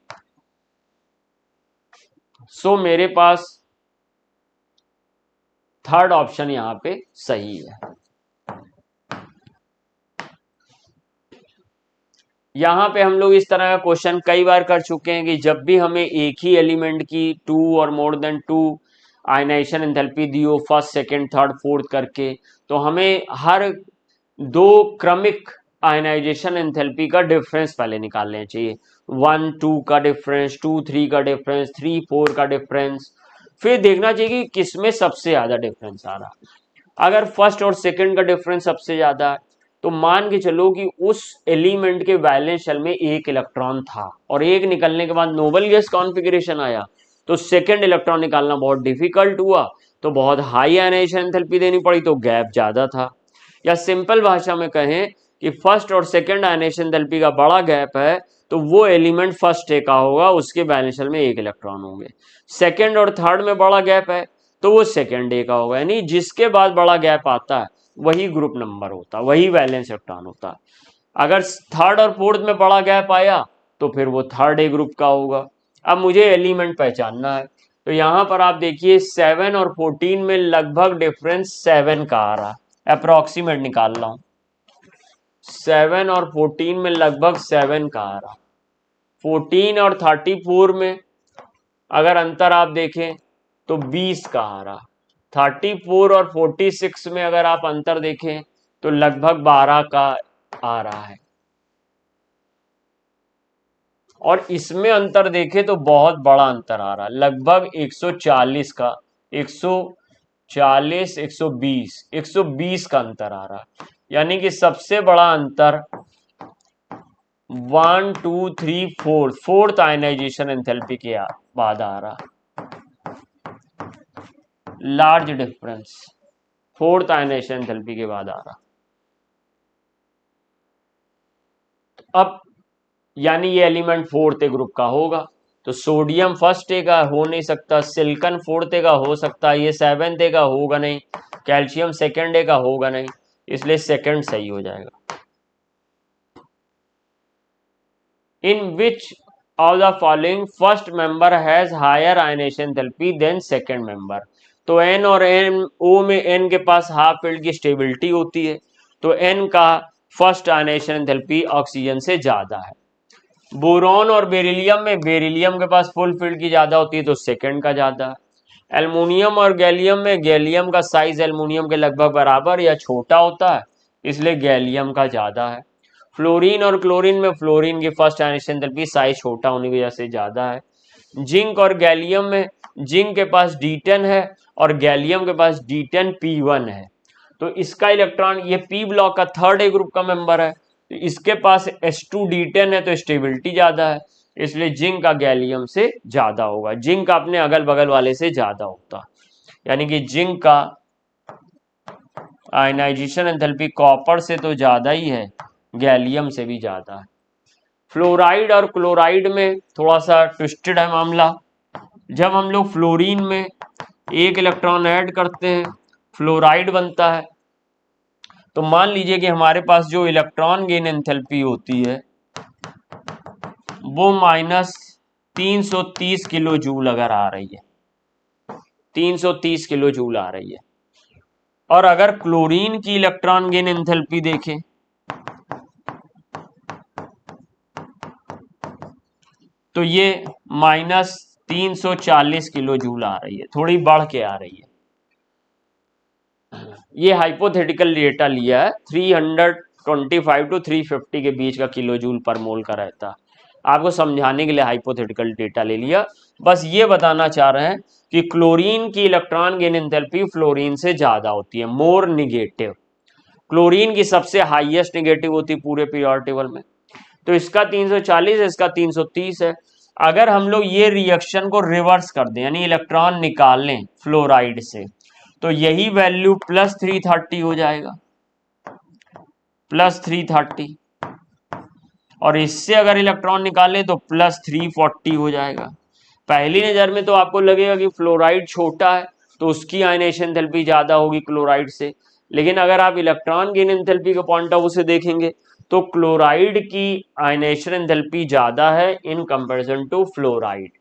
सो मेरे पास थर्ड ऑप्शन यहाँ पे सही है। यहाँ पे हम लोग इस तरह का क्वेश्चन कई बार कर चुके हैं कि जब भी हमें एक ही एलिमेंट की 2 और मोर देन 2 आयनाइजेशन एंथैल्पी दी हो, फर्स्ट सेकंड थर्ड फोर्थ करके, तो हमें हर दो क्रमिक आयनाइजेशन एंथैल्पी का डिफरेंस पहले निकालना चाहिए। 1 2 का डिफरेंस, 2 3 का डिफरेंस, 3 4 का डिफरेंस, फिर देखना चाहिए कि किसमें सबसे ज्यादा डिफरेंस आ रहा। अगर फर्स्ट और सेकंड का डिफरेंस सबसे ज्यादा है, तो मान के चलो कि उस एलिमेंट के वैलेंस शेल में एक इलेक्ट्रॉन था, और एक निकलने के बाद नोबल गैस कॉन्फ़िगरेशन आया, तो सेकंड इलेक्ट्रॉन निकालना बहुत डिफिकल्ट हुआ, तो बहुत हाई आयनाइजेशन एंथैल्पी देनी पड़ी, तो गैप ज्यादा था। या सिंपल भाषा में कहें कि फर्स्ट और सेकंड आयनाइजेशन एंथैल्पी का बड़ा गैप है, तो वो एलिमेंट फर्स्ट डे का होगा, उसके वैलेंस शेल में एक इलेक्ट्रॉन होंगे। सेकंड और थर्ड में बड़ा गैप है, तो वो सेकंड डे का होगा, यानी जिसके बाद बड़ा गैप आता है वही ग्रुप नंबर होता है, वही वैलेंस इलेक्ट्रॉन होता है। अगर थर्ड और फोर्थ में बड़ा गैप आया तो फिर वो थर्ड ए ग्रुप का होगा। अब मुझे एलिमेंट पहचानना है, तो यहां पर आप देखिए 7 और 14 में लगभग डिफरेंस 7 का आ रहा है, अप्रोक्सीमेट निकाल रहा हूं, 7 और 14 में लगभग 7 का आ रहा। 14 और 34 में अगर अंतर आप देखें तो 20 का आ रहा। 34 और 46 में अगर आप अंतर देखें तो लगभग 12 का आ रहा है, और इसमें अंतर देखें तो बहुत बड़ा अंतर आ रहा है, लगभग 140 का, 140 120 120 का अंतर आ रहा है। यानी कि सबसे बड़ा अंतर 1 2 3 4 फोर्थ आयनाइजेशन एंथैल्पी के बाद आ रहा, large difference fourth ionisation enthalpy के बाद आ रहा। अब यानी ये एलिमेंट फोर्थ ए ग्रुप का होगा, तो सोडियम फर्स्ट ए का हो नहीं सकता, सिलिकॉन फोर्थ ए का हो सकता है, ये सेवेंथ ए का होगा नहीं, कैल्शियम सेकेंड ए का होगा नहीं, इसलिए सेकेंड सही हो जाएगा। In which of the following first member has higher ionisation enthalpy than second member. तो एन और एन ओ में एन के पास हाफ फील्ड की स्टेबिलिटी होती है, तो एन का फर्स्ट आयनेशन एंथैल्पी ऑक्सीजन से ज्यादा है। बोरॉन और बेरिलियम में बेरिलियम के पास फुल फील्ड की ज्यादा होती है, तो सेकंड का ज्यादा है। एल्युमिनियम और गैलियम में गैलियम का साइज एल्युमिनियम के लगभग बराबर या छोटा होता है, इसलिए गैलियम का ज्यादा है। फ्लोरीन और क्लोरीन में फ्लोरीन की फर्स्ट आयनेशन एंथैल्पी साइज छोटा होने की वजह से ज्यादा है। जिंक और गैलियम में जिंक के पास D10 है और गैलियम के पास D10P1 है, तो इसका इलेक्ट्रॉन, ये पी ब्लॉक का थर्ड ए ग्रुप का मेंबर है, तो इसके पास H2D10 है, तो स्टेबिलिटी ज्यादा है, इसलिए जिंक का गैलियम से ज्यादा होगा, जिंक का अपने अगल बगल वाले से ज्यादा होता, यानी कि जिंक का आयनाइजेशन एंथैल्पी कॉपर से तो ज्यादा ही है, गैलियम से भी ज्यादा है। फ्लोराइड और क्लोराइड में थोड़ा सा ट्विस्टेड है मामला। जब हम लोग फ्लोरीन में एक इलेक्ट्रॉन ऐड करते हैं, फ्लोराइड बनता है, तो मान लीजिए कि हमारे पास जो इलेक्ट्रॉन गेन एंथैल्पी होती है वो -330 किलो जूल अगर आ रही है, 330 किलो जूल आ रही है, और अगर क्लोरीन की इलेक्ट्रॉन गेन एंथैल्पी देखें तो ये -340 किलो जूल आ रही है, थोड़ी बढ़ के आ रही है। ये हाइपोथेटिकल डेटा लिया है, 325 to 350 के बीच का किलो जूल पर मोल का रहता है। आपको समझाने के लिए हाइपोथेटिकल डेटा ले लिया, बस ये बताना चाह रहे हैं कि क्लोरीन की इलेक्ट्रॉन गेन एंथैल्पी फ्लोरीन से ज्यादा होती है, मोर निगेटिव। क्लोरीन की सबसे हाईएस्ट निगेटिव होती है पूरे पीरियोडिक टेबल में। तो इसका 340 है, इसका 330 है। अगर हम लोग ये रिएक्शन को रिवर्स कर दें, यानी इलेक्ट्रॉन निकाल लें फ्लोराइड से, तो यही वैल्यू प्लस 330 हो जाएगा, प्लस 330। और इससे अगर इलेक्ट्रॉन निकालें तो प्लस 340 हो जाएगा। पहली नजर में तो आपको लगेगा कि फ्लोराइड छोटा है तो उसकी आयनेशन एंथैल्पी ज्यादा होगी क्लोराइड से, लेकिन अगर आप इलेक्ट्रॉन गेन एंथैल्पी के पॉइंट ऑफ व्यू से देखेंगे तो क्लोराइड की आयनेशन एंथैल्पी ज्यादा है इन कंपैरिजन टू फ्लोराइड।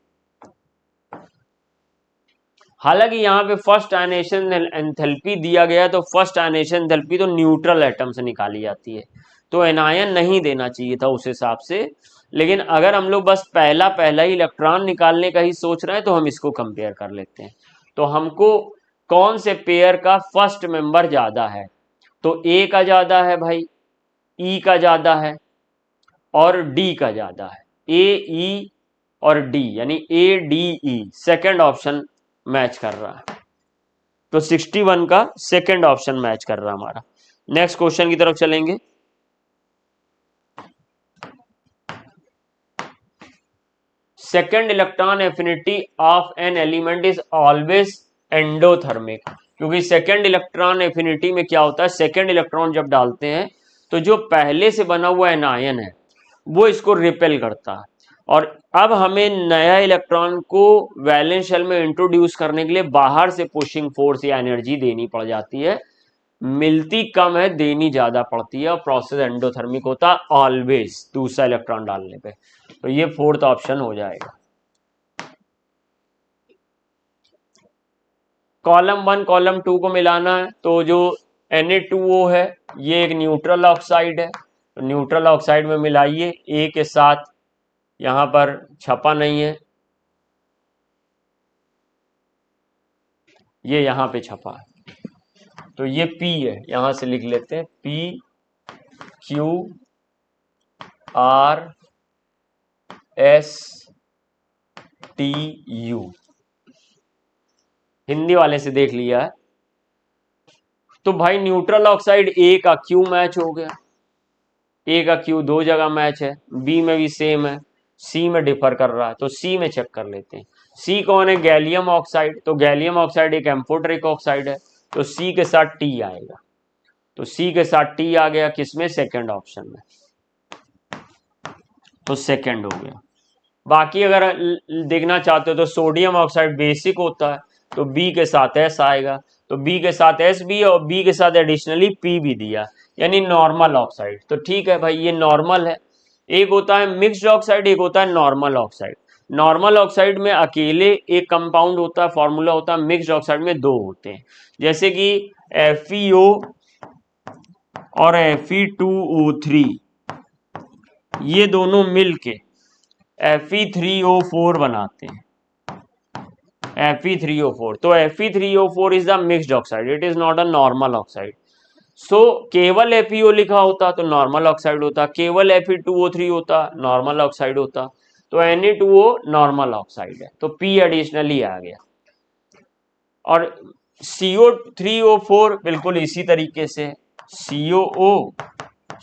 हालांकि यहाँ पे फर्स्ट आयनेशन एंथैल्पी दिया गया है, तो फर्स्ट आयनेशन एंथैल्पी तो न्यूट्रल एटम से निकाली जाती है, तो एनायन नहीं देना चाहिए था उस हिसाब से। लेकिन अगर हम लोग बस पहला ही इलेक्ट्रॉन निकालने का ही सोच रहे हैं तो हम इसको कंपेयर कर लेते हैं। तो हमको कौन से पेयर का फर्स्ट मेंबर ज्यादा है, तो ए का ज्यादा है भाई, ई का ज्यादा है और डी का ज्यादा है, ए ई और डी, यानी A D E second option match कर रहा है। तो 61 का सेकेंड ऑप्शन मैच कर रहा है हमारा। नेक्स्ट क्वेश्चन की तरफ चलेंगे। Second electron affinity of an element is always endothermic, क्योंकि सेकेंड इलेक्ट्रॉन एफिनिटी में क्या होता है, सेकेंड इलेक्ट्रॉन जब डालते हैं तो जो पहले से बना हुआ एनायन है वो इसको रिपेल करता है, और अब हमें नया इलेक्ट्रॉन को वैलेंस शेल में इंट्रोड्यूस करने के लिए बाहर से पुशिंग फोर्स या एनर्जी देनी पड़ जाती है। मिलती कम है, देनी ज्यादा पड़ती है, और प्रोसेस एंडोथर्मिक होता है ऑलवेज दूसरा इलेक्ट्रॉन डालने पे। तो ये फोर्थ ऑप्शन हो जाएगा। कॉलम 1 कॉलम 2 को मिलाना है, तो जो Na2O है ये एक न्यूट्रल ऑक्साइड है, तो न्यूट्रल ऑक्साइड में मिलाइए ए के साथ, यहां पर छपा नहीं है, ये यहां पे छपा है, तो ये P है, यहां से लिख लेते हैं P Q R S T U, Hindi वाले से देख लिया है। तो भाई न्यूट्रल ऑक्साइड ए का क्यू मैच हो गया, ए का क्यू दो जगह मैच है, बी में भी सेम है, सी में डिफर कर रहा है, तो सी में चेक कर लेते हैं। सी कौन है, गैलियम ऑक्साइड, तो गैलियम ऑक्साइड एक एम्फोटेरिक ऑक्साइड है, तो सी के साथ टी आएगा, तो सी के साथ टी आ गया किसमें, सेकंड ऑप्शन में, तो सेकंड हो गया। बाकी अगर देखना चाहते हो तो सोडियम ऑक्साइड बेसिक होता है, तो बी के साथ एस आएगा, तो बी के साथ एस भी और बी के साथ एडिशनली पी भी दिया, यानी नॉर्मल ऑक्साइड। तो ठीक है भाई, ये नॉर्मल है। एक होता है मिक्स्ड ऑक्साइड, एक होता है नॉर्मल ऑक्साइड। नॉर्मल ऑक्साइड में अकेले एक कंपाउंड होता है, फॉर्मूला होता है, मिक्स्ड ऑक्साइड में दो होते हैं, जैसे कि FeO और Fe2O3, ये दोनों मिलके Fe3O4 बनाते हैं, Fe3O4। तो Fe3O4 is the mixed oxide, it is not a normal oxide. So केवल FeO लिखा होता तो नॉर्मल ऑक्साइड होता, केवल Fe2O3 होता नॉर्मल ऑक्साइड होता, तो Na2O नॉर्मल ऑक्साइड है, तो P एडिशनली आ गया। और CO3O4 बिल्कुल इसी तरीके से, COO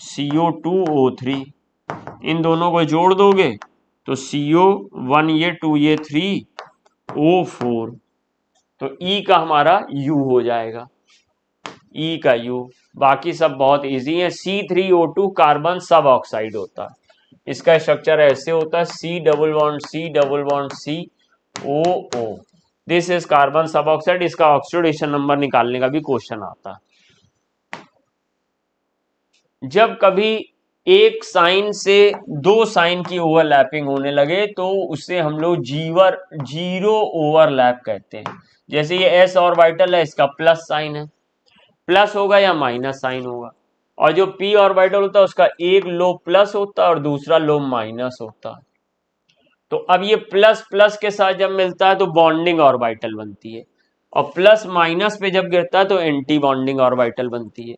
CO2O3, इन दोनों को जोड़ दोगे तो CO1 ये 2 ये 3O4, तो E का हमारा U हो जाएगा, E का U। बाकी सब बहुत इजी है। C3O2 कार्बन सब ऑक्साइड होता है, इसका स्ट्रक्चर ऐसे होता है, C double bond C double bond C OO, this is carbon सब ऑक्साइड। इसका ऑक्सीडेशन नंबर निकालने का भी क्वेश्चन आता है। जब कभी एक साइन से दो साइन की ओवरलैपिंग होने लगे तो उसे हम लोग जीरो ओवरलैप कहते हैं। जैसे ये एस ऑर्बिटल है, इसका प्लस साइन है, प्लस होगा या माइनस साइन होगा, और जो पी ऑर्बिटल होता है उसका एक लोब प्लस होता है और दूसरा लोब माइनस होता है। तो अब ये प्लस प्लस के साथ जब मिलता है तो बॉन्डिंग ऑर्बिटल बनती है, और प्लस माइनस पे जब गिरता है तो एंटी बॉन्डिंग ऑर्बिटल बनती है।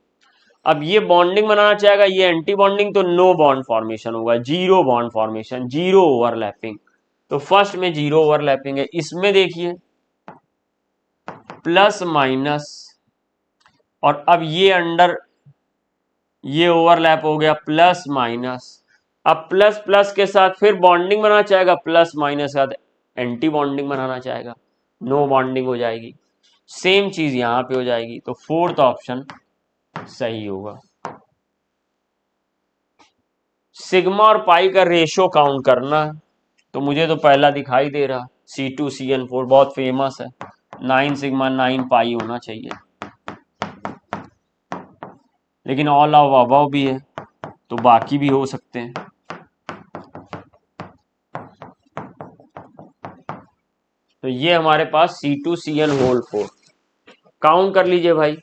अब ये बॉन्डिंग बनाना चाहेगा, ये एंटी बॉन्डिंग, तो नो बॉन्ड फॉर्मेशन होगा, zero bond formation, zero overlapping. तो फर्स्ट में जीरो ओवरलैपिंग है। इसमें देखिए प्लस माइनस, और अब ये अंडर ये ओवरलैप हो गया प्लस माइनस। अब प्लस प्लस के साथ फिर बॉन्डिंग बनाना चाहेगा, प्लस माइनस के साथ एंटी बॉन्डिंग बनाना चाहेगा, नो बॉन्डिंग हो जाएगी। सेम चीज यहां पे हो जाएगी, तो फोर्थ ऑप्शन सही होगा। सिग्मा और पाई का रेशो काउंट करना है, तो मुझे तो पहला दिखाई दे रहा, C2CN4 बहुत फेमस है, 9 सिग्मा 9 पाई होना चाहिए, लेकिन ऑल ऑफ अबव भी है तो बाकी भी हो सकते हैं। तो ये हमारे पास C2CN4 काउंट कर लीजिए भाई।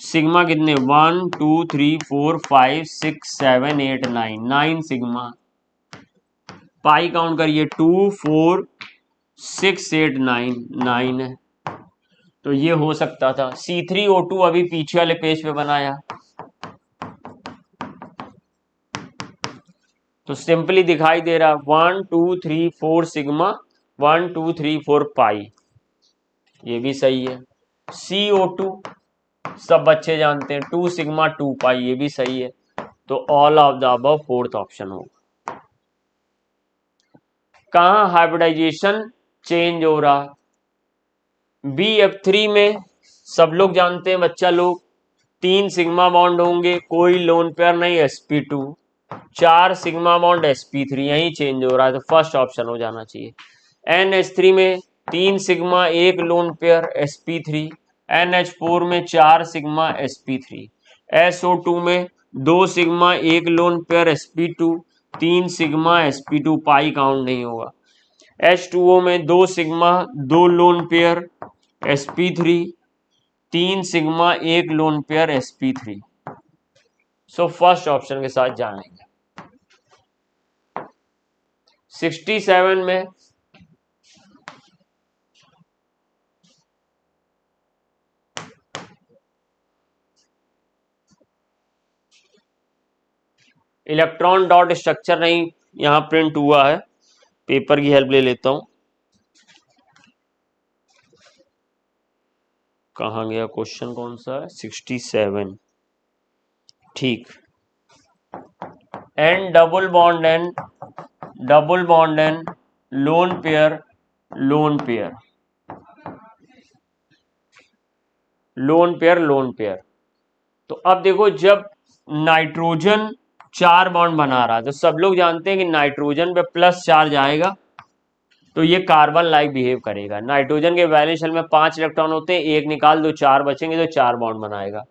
सिग्मा कितने, 1 2 3 4 5 6 7 8 9, 9 सिग्मा। पाई काउंट करिए, 2 4 6 8 9, 9 है। तो ये हो सकता था। C3O2 अभी पीछे वाले पेज पे बनाया, तो सिंपली दिखाई दे रहा 1 2 3 4 सिग्मा, 1 2 3 4 पाई, ये भी सही है। CO2 सब बच्चे जानते हैं, 2 सिग्मा 2 पाई, ये भी सही है। तो all of the above fourth option होगा। कहां हाइब्रिडाइजेशन चेंज हो रहा, BF3 में सब लोग जानते हैं बच्चा लोग, 3 सिग्मा बॉन्ड होंगे, कोई लोन पेयर नहीं, sp2, 4 सिग्मा बॉन्ड sp3, यही चेंज हो रहा है, तो फर्स्ट ऑप्शन हो जाना चाहिए। NH3 में 3 sigma 1 lone pair sp3, NH4 में 4 सिग्मा sp3, SO2 में 2 sigma 1 lone pair sp2, 3 sigma sp2, पाई काउंट नहीं होगा। H2O में 2 sigma 2 lone pair sp3, 3 sigma 1 lone pair sp3। So first option के साथ जाएंगे। 67 में इलेक्ट्रॉन डॉट स्ट्रक्चर नहीं यहां प्रिंट हुआ है, पेपर की हेल्प ले लेता हूं। कहां गया क्वेश्चन, कौन सा है, 67, ठीक। N double bond N, double bond N, lone pair, lone pair, lone pair, lone pair. तो अब देखो, जब नाइट्रोजन 4 बॉन्ड बना रहा है, तो सब लोग जानते हैं कि नाइट्रोजन पे प्लस चार्ज आएगा, तो ये कार्बन लाइक बिहेव करेगा। नाइट्रोजन के वैलेंस शेल में 5 इलेक्ट्रॉन होते हैं, एक निकाल दो 4 बचेंगे, तो 4 बॉन्ड बनाएगा।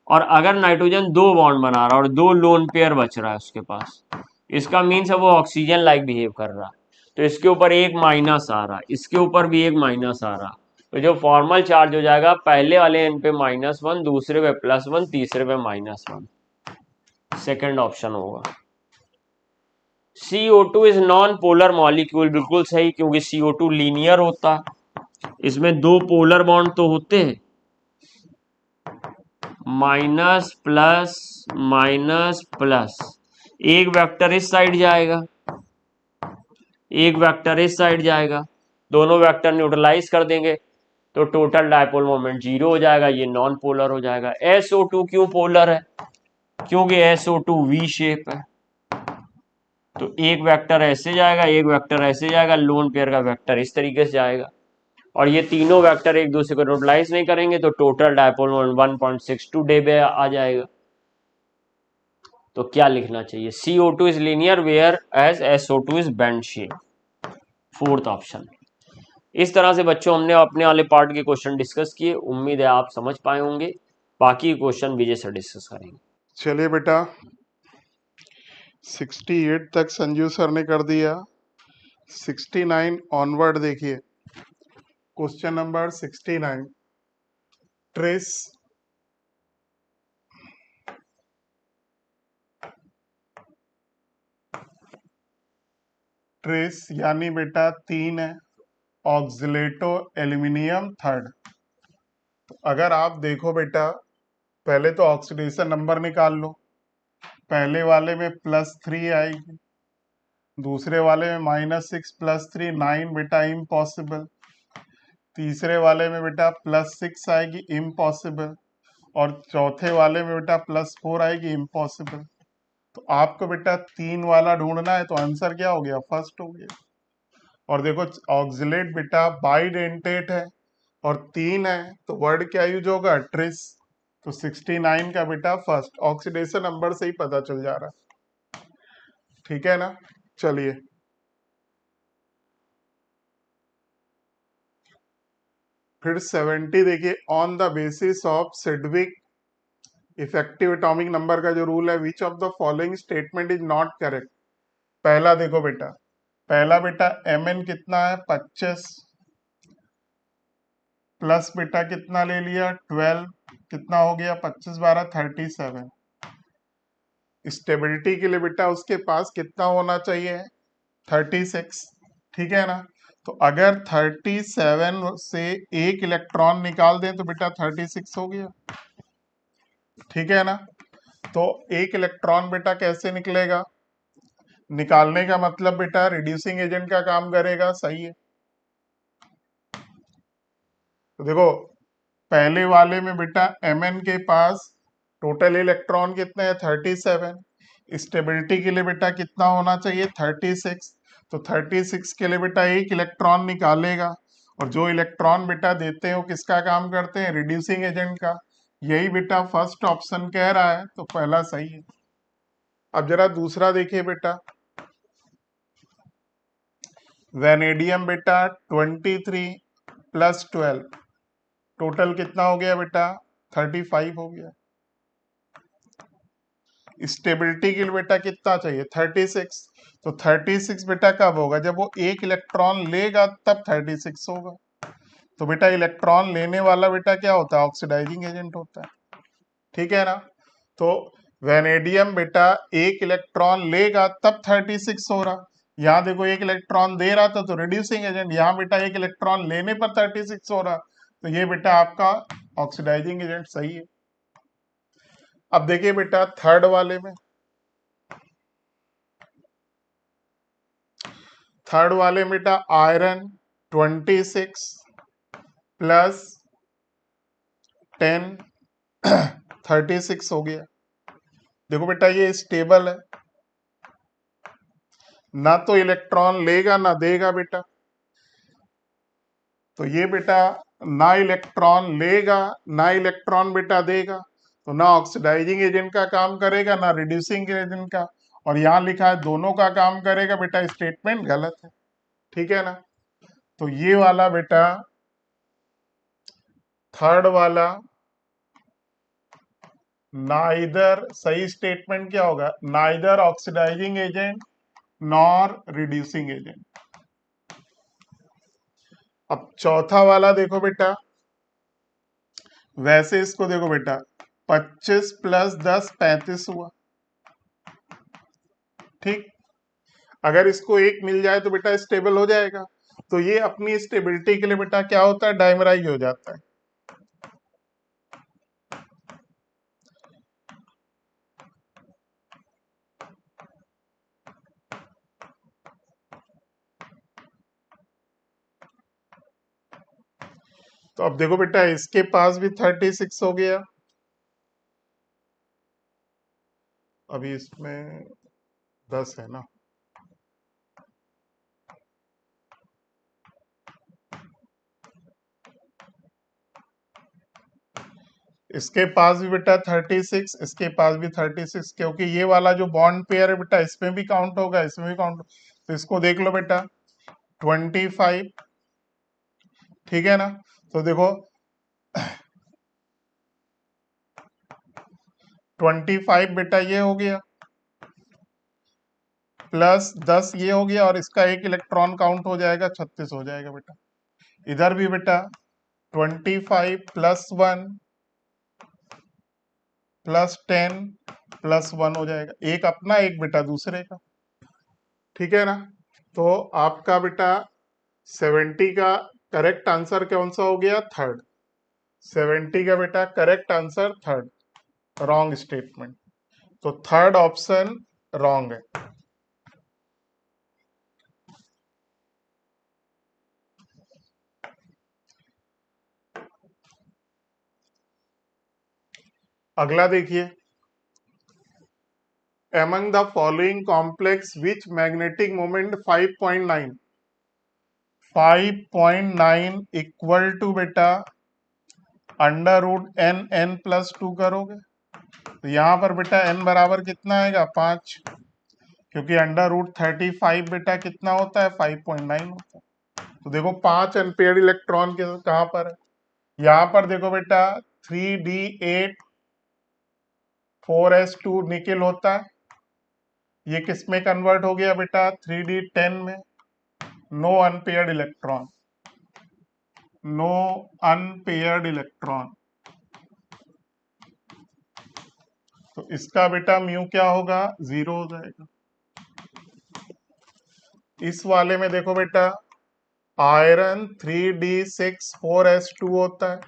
और अगर नाइट्रोजन 2 बॉन्ड बना रहा है और 2 लोन पेयर बच रहा है उसके पास, इसका मीन्स है वो ऑक्सीजन लाइक बिहेव कर रहा है, तो इसके ऊपर एक माइनस आ रहा है, इसके ऊपर भी एक माइनस आ रहा, तो जो फॉर्मल चार्ज हो जाएगा, पहले वाले एन पे -1, दूसरे पे +1, तीसरे पे -1, सेकेंड ऑप्शन होगा। CO2 is non polar molecule, बिल्कुल सही, क्योंकि CO2 लीनियर होता, इसमें 2 पोलर बॉन्ड तो होते हैं, माइनस प्लस माइनस प्लस, एक वेक्टर इस साइड जाएगा, एक वेक्टर इस साइड जाएगा, दोनों वेक्टर न्यूट्रलाइज कर देंगे, तो टोटल डायपोल मोमेंट 0 हो जाएगा, ये नॉन पोलर हो जाएगा। SO2 क्यों पोलर है, क्योंकि SO2 V शेप है, तो एक वेक्टर ऐसे जाएगा, एक वेक्टर ऐसे जाएगा, लोन पेयर का वेक्टर इस तरीके से जाएगा, और ये तीनों वेक्टर एक दूसरे को न्यूट्रलाइज नहीं करेंगे, तो टोटल डायपोल मोमेंट 1.62 डेबे आ जाएगा। तो क्या लिखना चाहिए, CO2 is linear where as SO2 is bent shape, fourth option. इस तरह से बच्चों हमने अपने वाले पार्ट के क्वेश्चन डिस्कस किए, उम्मीद है आप समझ पाए होंगे, बाकी क्वेश्चन विजय सर डिस्कस करेंगे। चलिए बेटा, 68 तक संजू सर ने कर दिया, 69 ऑनवर्ड देखिए। क्वेश्चन नंबर 69, ट्रेस ट्रेस यानी बेटा 3 है, ऑक्सिलेटो एल्यूमिनियम थर्ड। तो अगर आप देखो बेटा, पहले तो ऑक्सीडेशन नंबर निकाल लो। पहले वाले में +3 आएगी, दूसरे वाले में -6 +3 9 बेटा इम्पॉसिबल, तीसरे वाले में बेटा +6 आएगी इम्पॉसिबल, और चौथे वाले में बेटा +4 आएगी इम्पॉसिबल। तो आपको बेटा 3 वाला ढूंढना है, तो आंसर क्या हो गया? फर्स्ट हो गया। और देखो ऑक्सिलेट बेटा बाइडेंटेट है और 3 है, तो वर्ड क्या यूज होगा? ट्रिस। तो 69 का बेटा फर्स्ट, ऑक्सीडेशन नंबर से ही पता चल जा रहा है। ठीक है ना? चलिए फिर 70 देखिए, on the basis of Sidgwick effective atomic number का जो रूल है, विच of the following statement is not correct. पहला देखो बेटा, पहला बेटा mn कितना है? 25 प्लस बेटा कितना ले लिया? 12, कितना हो गया? 25 12 37। स्टेबिलिटी के लिए बेटा उसके पास कितना होना चाहिए? 36। ठीक है ना? तो अगर 37 से एक इलेक्ट्रॉन निकाल दें तो बेटा 36 हो गया। ठीक है ना? तो एक इलेक्ट्रॉन बेटा कैसे निकलेगा? निकालने का मतलब बेटा रिड्यूसिंग एजेंट का काम करेगा। सही है। तो देखो पहले वाले में बेटा mn के पास टोटल इलेक्ट्रॉन कितने हैं? 37। स्टेबिलिटी के लिए बेटा कितना होना चाहिए? 36। तो 36 के लिए बेटा एक इलेक्ट्रॉन निकालेगा, और जो इलेक्ट्रॉन बेटा देते हैं वो किसका काम करते हैं? रिड्यूसिंग एजेंट का। यही बेटा फर्स्ट ऑप्शन कह रहा है, तो पहला सही है। अब जरा दूसरा देखिए बेटा, वेनेडियम बेटा 23 + 12, टोटल कितना हो गया बेटा? 35 हो गया। स्टेबिलिटी के लिए बेटा कितना चाहिए? 36। तो 36 बेटा कब होगा? जब वो एक इलेक्ट्रॉन लेगा तब 36 होगा। तो बेटा इलेक्ट्रॉन लेने वाला बेटा क्या होता है? ऑक्सीडाइजिंग एजेंट होता है। ठीक है ना? तो वेनेडियम बेटा एक इलेक्ट्रॉन लेगा तब 36 हो रहा। यहाँ देखो एक इलेक्ट्रॉन दे रहा था तो रिड्यूसिंग एजेंट, यहाँ बेटा एक इलेक्ट्रॉन लेने पर 36 हो रहा। तो ये बेटा आपका ऑक्सीडाइजिंग एजेंट सही है। अब देखिए बेटा थर्ड वाले में, थर्ड वाले में बेटा आयरन 26 + 10 36 हो गया। देखो बेटा ये स्टेबल है, ना तो इलेक्ट्रॉन लेगा ना देगा बेटा। तो ये बेटा ना इलेक्ट्रॉन लेगा ना इलेक्ट्रॉन बेटा देगा, तो ना ऑक्सीडाइजिंग एजेंट का काम करेगा ना रिड्यूसिंग एजेंट का। और यहाँ लिखा है दोनों का काम करेगा, बेटा स्टेटमेंट गलत है। ठीक है ना? तो ये वाला बेटा थर्ड वाला नाइदर, सही स्टेटमेंट क्या होगा? Neither oxidising agent nor reducing agent. अब चौथा वाला देखो बेटा, वैसे इसको देखो बेटा 25 + 10 35 हुआ। ठीक, अगर इसको एक मिल जाए तो बेटा स्टेबल हो जाएगा। तो ये अपनी स्टेबिलिटी के लिए बेटा क्या होता है? डाइमराइज हो जाता है। तो अब देखो बेटा इसके पास भी 36 हो गया। अभी इसमें 10 है ना? इसके पास भी बेटा 36, इसके पास भी 36, क्योंकि ये वाला जो बॉन्ड पेयर है बेटा इसमें भी काउंट होगा, इसमें भी काउंट। तो इसको देख लो बेटा 25। ठीक है ना? तो देखो 25 बेटा ये हो गया, +10 ये हो गया, और इसका एक इलेक्ट्रॉन काउंट हो जाएगा, 36 हो जाएगा बेटा। इधर भी बेटा 25 + 1 + 10 + 1 हो जाएगा, एक अपना एक बेटा दूसरे का। ठीक है ना? तो आपका बेटा 70 का करेक्ट आंसर कौन सा हो गया? थर्ड। 70 का बेटा correct answer third. Wrong statement. तो थर्ड ऑप्शन रॉन्ग है। अगला देखिए, among the following complex which magnetic moment 5.9 equal to बेटा under root N N plus 2 करोगे तो यहाँ पर बेटा n बराबर कितना आएगा 5, क्योंकि अंडर रूट 35 बेटा कितना होता है 5.9 होता है। तो देखो 5 अनपेयर्ड इलेक्ट्रॉन के कहाँ पर है, यहाँ पर देखो बेटा 3d8 4s2 निकेल होता है, ये किस में कन्वर्ट हो गया बेटा 3d10 में। No unpaired electron, no unpaired electron, तो इसका बेटा म्यू क्या होगा 0 हो जाएगा। इस वाले में देखो बेटा आयरन 3d6 4s2 होता है,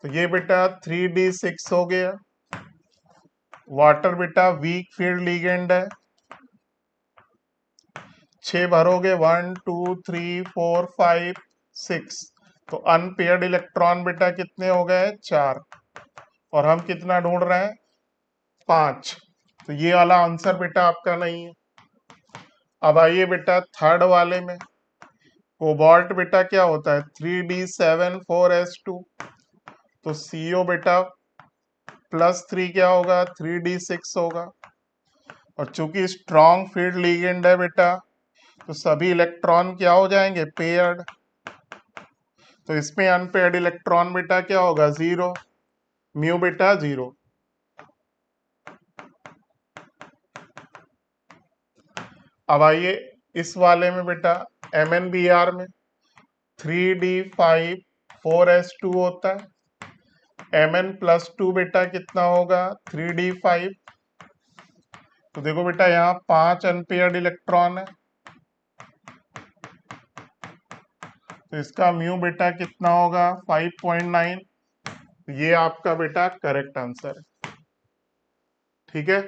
तो ये बेटा 3d6 हो गया। वाटर बेटा वीक फील्ड लिगेंड है, 6 भरोगे 1 2 3 4 5 6, तो अनपेयर्ड इलेक्ट्रॉन बेटा कितने हो गए 4, और हम कितना ढूंढ रहे हैं 5, तो ये वाला आंसर बेटा आपका नहीं है। अब आइए बेटा थर्ड वाले में, कोबाल्ट बेटा क्या होता है 3d7 4s2, तो CO बेटा +3 क्या होगा 3d6 होगा, और चूंकि स्ट्रॉन्ग फील्ड लिगेंड है बेटा तो सभी इलेक्ट्रॉन क्या हो जाएंगे पेयर्ड, तो इसमें अनपेयर्ड इलेक्ट्रॉन बेटा क्या होगा 0, म्यू बेटा 0। अब आइए इस वाले में बेटा MnBr में 3d5 4s2 होता है, Mn+2 बेटा कितना होगा 3d5, तो देखो बेटा यहाँ 5 अनपेयर्ड इलेक्ट्रॉन है, तो इसका म्यू बेटा कितना होगा 5.9, ये आपका बेटा करेक्ट आंसर है। ठीक है,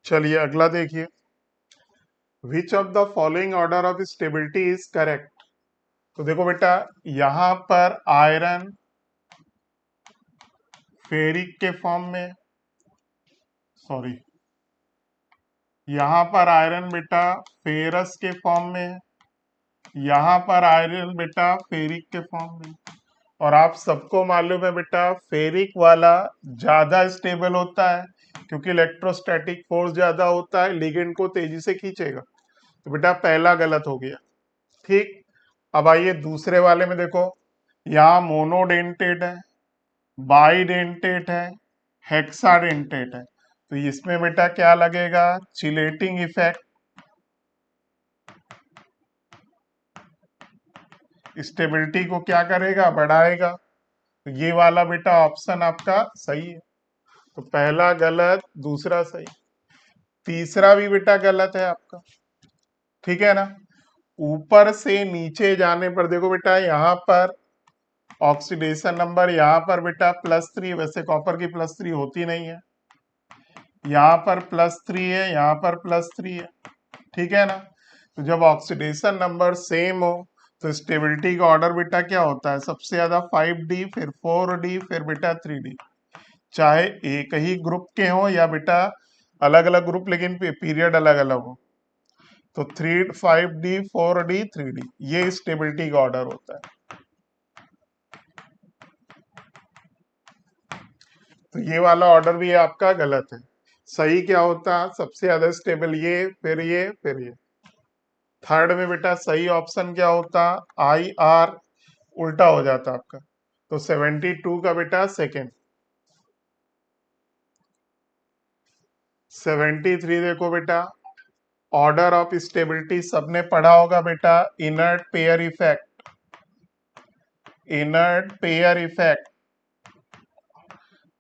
चलिए अगला देखिए, विच of the following order of stability is correct. तो देखो बेटा यहां पर आयरन फेरिक के फॉर्म में, सॉरी यहां पर आयरन बेटा फेरस के फॉर्म में है, यहां पर आयरन बेटा फेरिक के फॉर्म में, और आप सबको मालूम है बेटा फेरिक वाला ज्यादा स्टेबल होता है क्योंकि इलेक्ट्रोस्टैटिक फोर्स ज्यादा होता है, लिगेंड को तेजी से खींचेगा, तो बेटा पहला गलत हो गया। ठीक, अब आइए दूसरे वाले में देखो, यहाँ मोनोडेंटेट है, बाईडेंटेट है, हेक्साडेंटेट है, तो इसमें बेटा क्या लगेगा चिलेटिंग इफेक्ट, स्टेबिलिटी को क्या करेगा बढ़ाएगा, तो ये वाला बेटा ऑप्शन आपका सही है। तो पहला गलत, दूसरा सही, तीसरा भी बेटा गलत है आपका। ठीक है ना, ऊपर से नीचे जाने पर देखो बेटा यहाँ पर ऑक्सीडेशन नंबर, यहाँ पर बेटा +3, वैसे कॉपर की +3 होती नहीं है, यहाँ पर +3 है, यहाँ पर +3 है। ठीक है ना, तो जब ऑक्सीडेशन नंबर सेम हो तो स्टेबिलिटी का ऑर्डर बेटा क्या होता है सबसे ज्यादा 5d, फिर 4d, फिर बेटा 3d, चाहे एक ही ग्रुप के हो या बेटा अलग अलग ग्रुप लेकिन पीरियड अलग अलग हो, तो 3 5d 4d 3d ये स्टेबिलिटी का ऑर्डर होता है। तो ये वाला ऑर्डर भी आपका गलत है। सही क्या होता है सबसे ज्यादा स्टेबल ये, फिर ये, फिर ये। थर्ड में बेटा सही ऑप्शन क्या होता IR, उल्टा हो जाता आपका, तो 72 का बेटा सेकेंड। 73 देखो बेटा, ऑर्डर ऑफ स्टेबिलिटी सबने पढ़ा होगा बेटा, inert pair effect, inert pair effect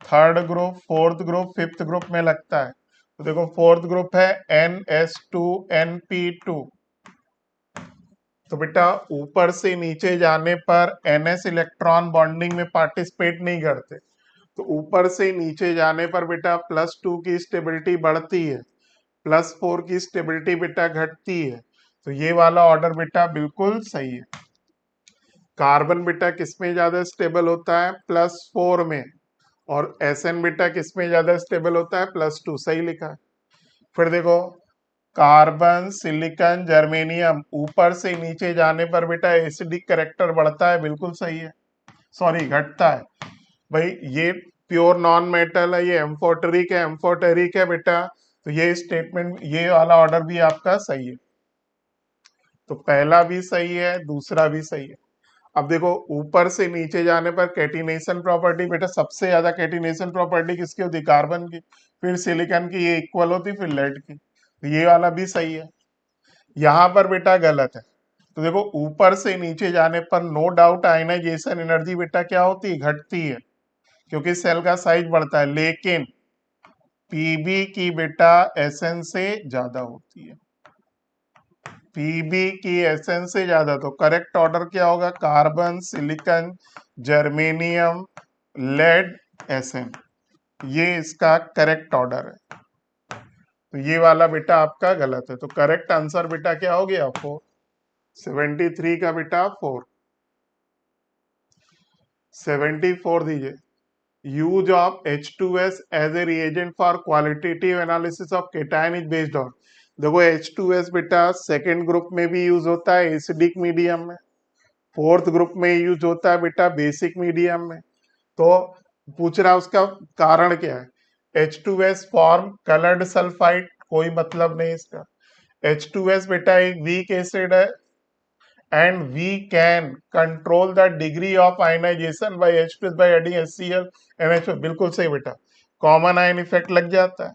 third group, fourth group, fifth group में लगता है। तो देखो फोर्थ ग्रुप है NS2NP2। तो बेटा ऊपर से नीचे जाने पर NS इलेक्ट्रॉन बॉन्डिंग में पार्टिसिपेट नहीं करते, तो ऊपर से नीचे जाने पर बेटा +2 की स्टेबिलिटी बढ़ती है, +4 की स्टेबिलिटी बेटा घटती है। तो ये वाला ऑर्डर बेटा बिल्कुल सही है। कार्बन बेटा किसमें ज्यादा स्टेबल होता है? +4 में। और SN बेटा किसमें ज्यादा स्टेबल होता है? +2। सही लिखा है। फिर देखो कार्बन, सिलिकॉन, जर्मेनियम ऊपर से नीचे जाने पर बेटा एसिडिक कैरेक्टर बढ़ता है, बिल्कुल सही है, सॉरी घटता है। भाई ये प्योर नॉन मेटल है, ये एम्फोटेरिक है, एम्फोटेरिक है बेटा, तो ये स्टेटमेंट, ये वाला ऑर्डर भी आपका सही है। तो पहला भी सही है, दूसरा भी सही है। अब देखो ऊपर से नीचे जाने पर कैटिनेशन प्रॉपर्टी बेटा, सबसे ज्यादा कैटिनेशन प्रॉपर्टी किसकी होती? कार्बन की, फिर सिलिकॉन की, ये इक्वल होती, फिर लेड की। तो ये वाला भी सही है। यहाँ पर बेटा गलत है। तो देखो ऊपर से नीचे जाने पर नो डाउट आयनाइजेशन एनर्जी बेटा क्या होती है? घटती है, क्योंकि सेल का साइज बढ़ता है, लेकिन पीबी की बेटा एसएन से ज्यादा होती है, पीबी की एसएन से ज्यादा। तो करेक्ट ऑर्डर क्या होगा? Carbon, silicon, germanium, lead, SN, ये इसका करेक्ट ऑर्डर है। तो ये वाला बेटा आपका गलत है। तो करेक्ट आंसर बेटा क्या हो गया? 4। 73 का बेटा 4। 74 दीजिए। Use of H2S as a reagent for qualitative analysis of cation is based on. देखो H2S बेटा सेकेंड ग्रुप में भी यूज होता है एसिडिक मीडियम में, फोर्थ ग्रुप में यूज होता है बेटा बेसिक मीडियम में। तो पूछ रहा उसका कारण क्या है? H2S फॉर्म कलर्ड सल्फाइड, कोई मतलब नहीं इसका। H2S बेटा एक वीक एसिड है, and we can control the degree of ionization by H2S by adding HCl NH4। बिल्कुल सही बेटा, कॉमन आयन इफेक्ट लग जाता है।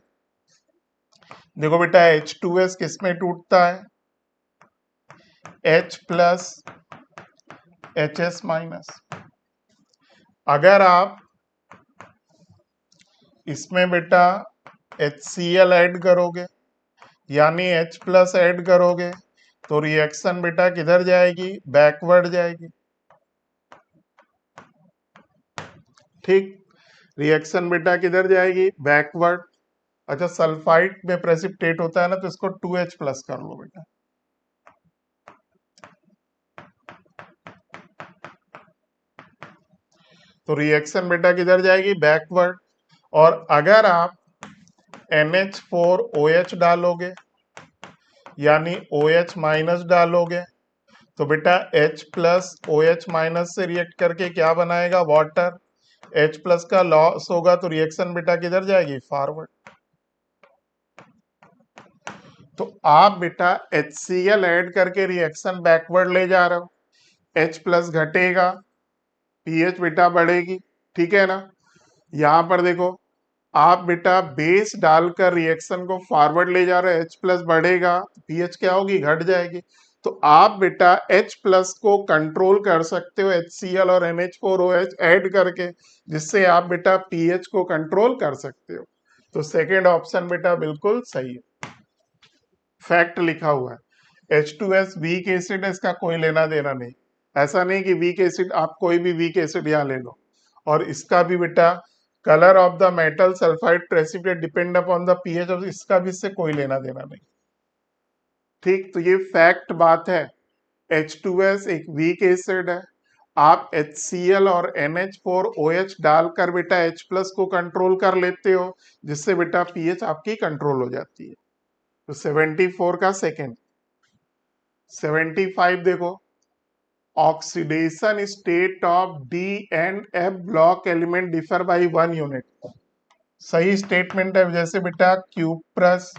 देखो बेटा H2S किस में टूटता है? H plus HS minus. अगर आप इसमें बेटा HCl ऐड करोगे, यानी H प्लस ऐड करोगे, तो रिएक्शन बेटा किधर जाएगी? बैकवर्ड जाएगी। ठीक, रिएक्शन बेटा किधर जाएगी? बैकवर्ड। अच्छा सल्फाइड में प्रेसिपिटेट होता है ना, तो इसको 2H प्लस कर लो बेटा। तो रिएक्शन बेटा किधर जाएगी? बैकवर्ड। और अगर आप NH4OH डालोगे, यानी OH माइनस डालोगे, तो बेटा H प्लस OH माइनस से रिएक्ट करके क्या बनाएगा? वाटर। H प्लस का लॉस होगा, तो रिएक्शन बेटा किधर जाएगी? फॉरवर्ड। तो आप बेटा HCl ऐड करके रिएक्शन बैकवर्ड ले जा रहे हो, H प्लस घटेगा, पीएच बेटा बढ़ेगी, ठीक है ना। यहां पर देखो आप बेटा बेस डालकर रिएक्शन को फॉरवर्ड ले जा रहे हो, H प्लस बढ़ेगा, पीएच क्या होगी? घट जाएगी। तो आप बेटा H प्लस को कंट्रोल कर सकते हो HCl और NH4OH ऐड करके, जिससे आप बेटा पीएच को कंट्रोल कर सकते हो। तो सेकेंड ऑप्शन बेटा बिल्कुल सही है, फैक्ट लिखा हुआ है। H2S वीक एसिड है, इसका कोई लेना देना नहीं। ऐसा नहीं कि वीक एसिड, आप कोई भी वीक एसिड यहां ले लो। और इसका भी बेटा colour of the metal sulphide precipitate depend upon the pH, और इसका भी इससे कोई लेना देना नहीं। ठीक, तो ये फैक्ट बात है। H2S एक वीक एसिड है, आप HCl और NH4OH डालकर बेटा H प्लस को कंट्रोल कर लेते हो, जिससे बेटा पीएच आपकी कंट्रोल हो जाती है। तो 74 का सेकेंड। 75 देखो, oxidation state of D and F block element differ by 1 unit. सही स्टेटमेंट है। जैसे बेटा क्यूप्रस,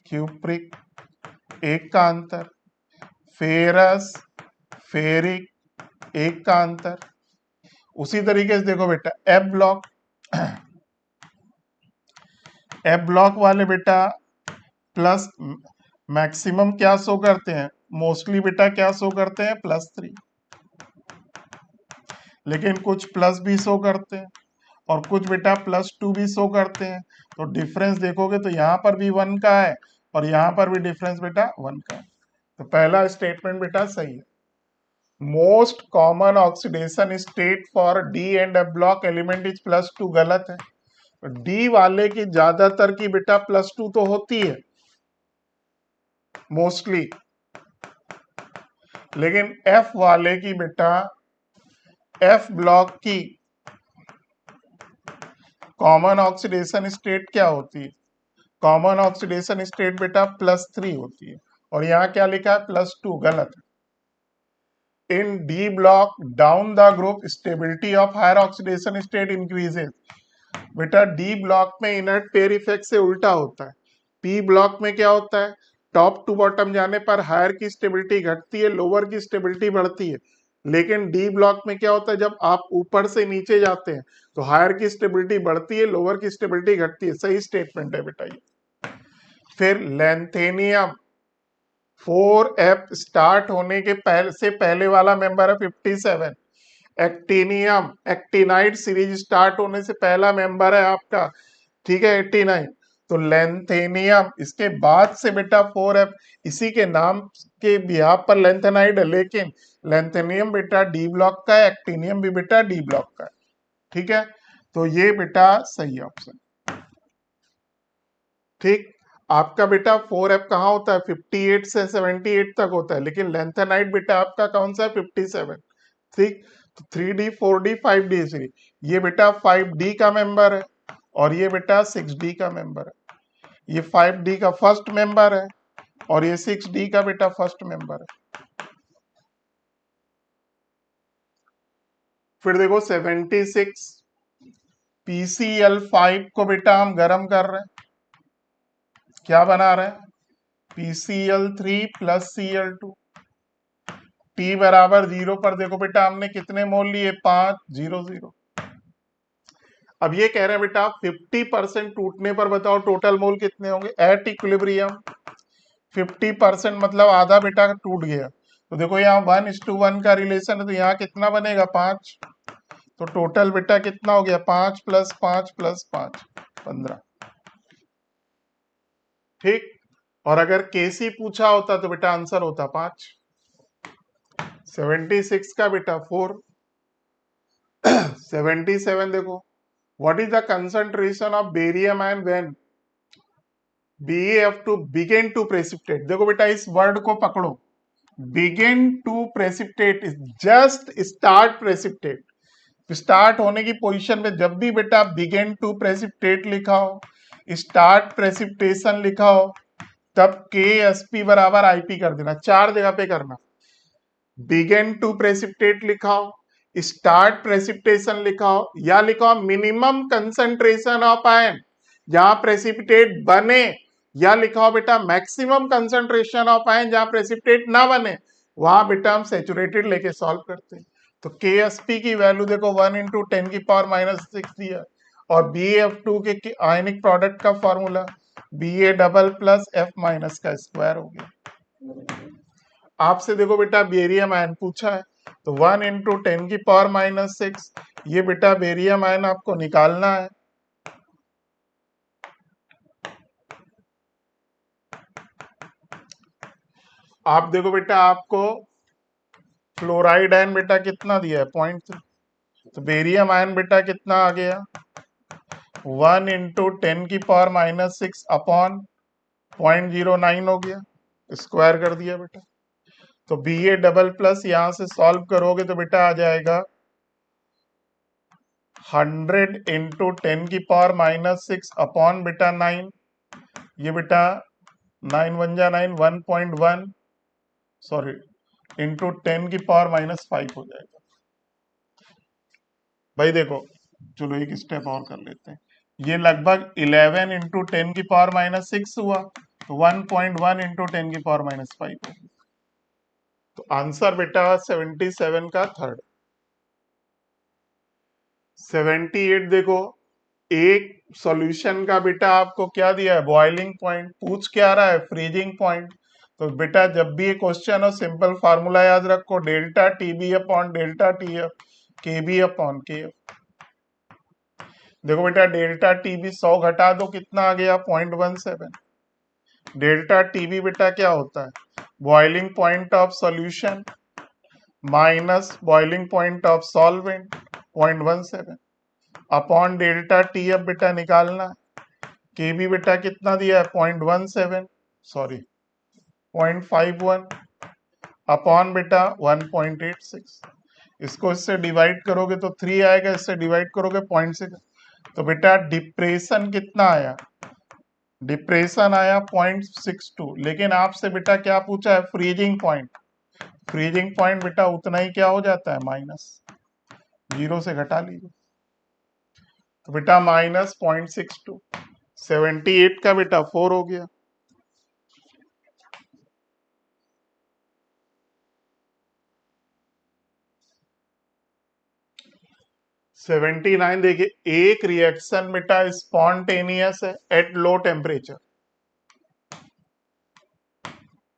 क्यूप्रिक, एक का अंतर, फेरस, फेरिक, एक का अंतर। उसी तरीके से देखो बेटा एफ ब्लॉक, एफ ब्लॉक वाले बेटा प्लस मैक्सिमम क्या शो करते हैं, मोस्टली बेटा क्या शो करते हैं, +3, लेकिन कुछ प्लस भी शो करते हैं और कुछ बेटा +2 भी शो करते हैं। तो डिफरेंस देखोगे तो यहाँ पर भी 1 का है और यहाँ पर भी डिफरेंस बेटा 1 का है। तो पहला स्टेटमेंट बेटा सही है। Most common oxidation state for D and F block element is +2 गलत है। डी वाले की ज्यादातर की बेटा +2 तो होती है मोस्टली, लेकिन एफ वाले की बेटा एफ ब्लॉक की कॉमन ऑक्सीडेशन स्टेट क्या होती है, कॉमन ऑक्सीडेशन स्टेट बेटा +3 होती है और यहाँ क्या लिखा है +2 गलत है। In D block down the group stability of higher oxidation state increases. बेटा डी ब्लॉक में इनर्ट पेयर इफेक्ट से उल्टा होता है। पी ब्लॉक में क्या होता है, टॉप टू बॉटम जाने पर हायर की स्टेबिलिटी घटती है, लोअर की स्टेबिलिटी बढ़ती है। लेकिन डी ब्लॉक में क्या होता है, जब आप ऊपर से नीचे जाते हैं तो हायर की स्टेबिलिटी बढ़ती है, लोअर की स्टेबिलिटी घटती है। सही स्टेटमेंट है बेटा ये। फिर लैंथेनियम 4F स्टार्ट होने के पहले वाला मेंबर है 57। एक्टिनियम एक्टिनाइड सीरीज स्टार्ट होने से पहला मेंबर है आपका, ठीक है, 89। तो लैंथेनियम इसके बाद से बेटा 4F, इसी के नाम के बिहाफ पर लैंथेनाइड है, लेकिन लैंथेनियम बेटा डी ब्लॉक का है, एक्टिनियम भी बेटा डी ब्लॉक का है, ठीक है। तो ये बेटा सही ऑप्शन, ठीक। आपका बेटा 4F कहाँ होता है, 58 से 78 तक होता है, लेकिन लैंथेनाइड बेटा आपका कौन सा है, 57, ठीक। तो 3D 4D 5D 3, ये बेटा 5D का मेंबर है और ये बेटा 6D का मेंबर है। ये 5D का फर्स्ट मेंबर है और ये 6D का बेटा फर्स्ट मेंबर है। फिर देखो 76, PCl5 को बेटा हम गर्म कर रहे हैं, क्या बना रहे हैं, PCl3 + Cl2। T बराबर 0 पर देखो बेटा हमने कितने मोल लिए, 5, 0, 0। अब ये कह रहे हैं बेटा 50% टूटने पर बताओ टोटल मोल कितने होंगे एट इक्विलिब्रियम। 50% मतलब आधा बेटा टूट गया, तो देखो यहाँ 1:1 का रिलेशन है, तो यहाँ कितना बनेगा, 5। तो टोटल बेटा कितना हो गया, 5 + 5 + 5 15, ठीक। और अगर केसी पूछा होता तो बेटा आंसर होता 5। 76 का बेटा 4। 77 देखो, what is the concentration of barium ion when BaF2 begin to precipitate। देखो बेटा इस वर्ड को पकड़ो, begin to precipitate is just start precipitate। Start होने की पोजीशन में जब भी बेटा begin to precipitate लिखा हो, स्टार्ट precipitation लिखा हो, तब KSP बराबर IP कर देना, 4 जगह पे करना। begin to precipitate लिखा हो, स्टार्ट precipitation लिखा हो, या लिखा हो मिनिमम कंसंट्रेशन ऑफ आयन जहां प्रेसिपिटेट बने, या लिखा हो बेटा मैक्सिमम कंसंट्रेशन ऑफ आयन जहां प्रेसिपिटेट ना बने, वहां बेटा हम सैचुरेटेड लेके सॉल्व करते हैं। तो KSP की वैल्यू देखो 1 × 10⁻⁶ दिया, और BaF2 के आयनिक प्रोडक्ट का formula Ba double plus F- का स्क्वायर हो गया। आपसे देखो बेटा बेरियम आयन पूछा है, तो 1 × 10⁻⁶, ये बेटा बेरियम आयन आपको निकालना है। आप देखो बेटा आपको फ्लोराइड आयन बेटा कितना दिया है, 0.3, तो बेरियम आयन बेटा कितना आ गया, 1 × 10⁻⁶ अपॉन 0.09 हो गया, स्क्वायर कर दिया बेटा। तो Ba डबल प्लस यहां से सॉल्व करोगे तो बेटा आ जाएगा 100 × 10⁻⁶ अपॉन बेटा 9, ये बेटा 9 × 9 1.1, सॉरी, इंटू 10⁻⁵ हो जाएगा। भाई देखो चलो एक स्टेप और कर लेते हैं, ये लगभग 11 × 10⁻⁶ हुआ, तो 1.1 × 10⁻⁵ हो। तो आंसर बेटा 77 का थर्ड। 78 देखो, एक सॉल्यूशन का बेटा आपको क्या दिया है, बॉइलिंग पॉइंट, पूछ क्या रहा है, फ्रीजिंग पॉइंट। तो बेटा जब भी ये क्वेश्चन हो सिंपल फार्मूला याद रखो, delta TB upon delta TF, KB upon KF. देखो बेटा डेल्टा टीबी 100 घटा दो कितना आ गया, 0.17। डेल्टा टीबी बेटा क्या होता है, boiling point of solution minus boiling point of solvent 0.17 upon delta TF बेटा निकालना। केबी बेटा कितना दिया है, 0.17 सॉरी 0.51 अपॉन बेटा 1.86। इसको इससे डिवाइड करोगे तो 3 आएगा, इससे डिवाइड करोगे 0.6। तो बेटा डिप्रेशन कितना आया, डिप्रेशन आया 0.62। लेकिन आपसे बेटा क्या पूछा है, फ्रीजिंग पॉइंट। फ्रीजिंग पॉइंट बेटा उतना ही क्या हो जाता है, माइनस, जीरो से घटा लीजिए। तो बेटा माइनस 0.62, 78 का बेटा 4 हो गया। सेवेंटी नाइन देखिए, एक रिएक्शन बेटा स्पॉन्टेनियस है at low temperature,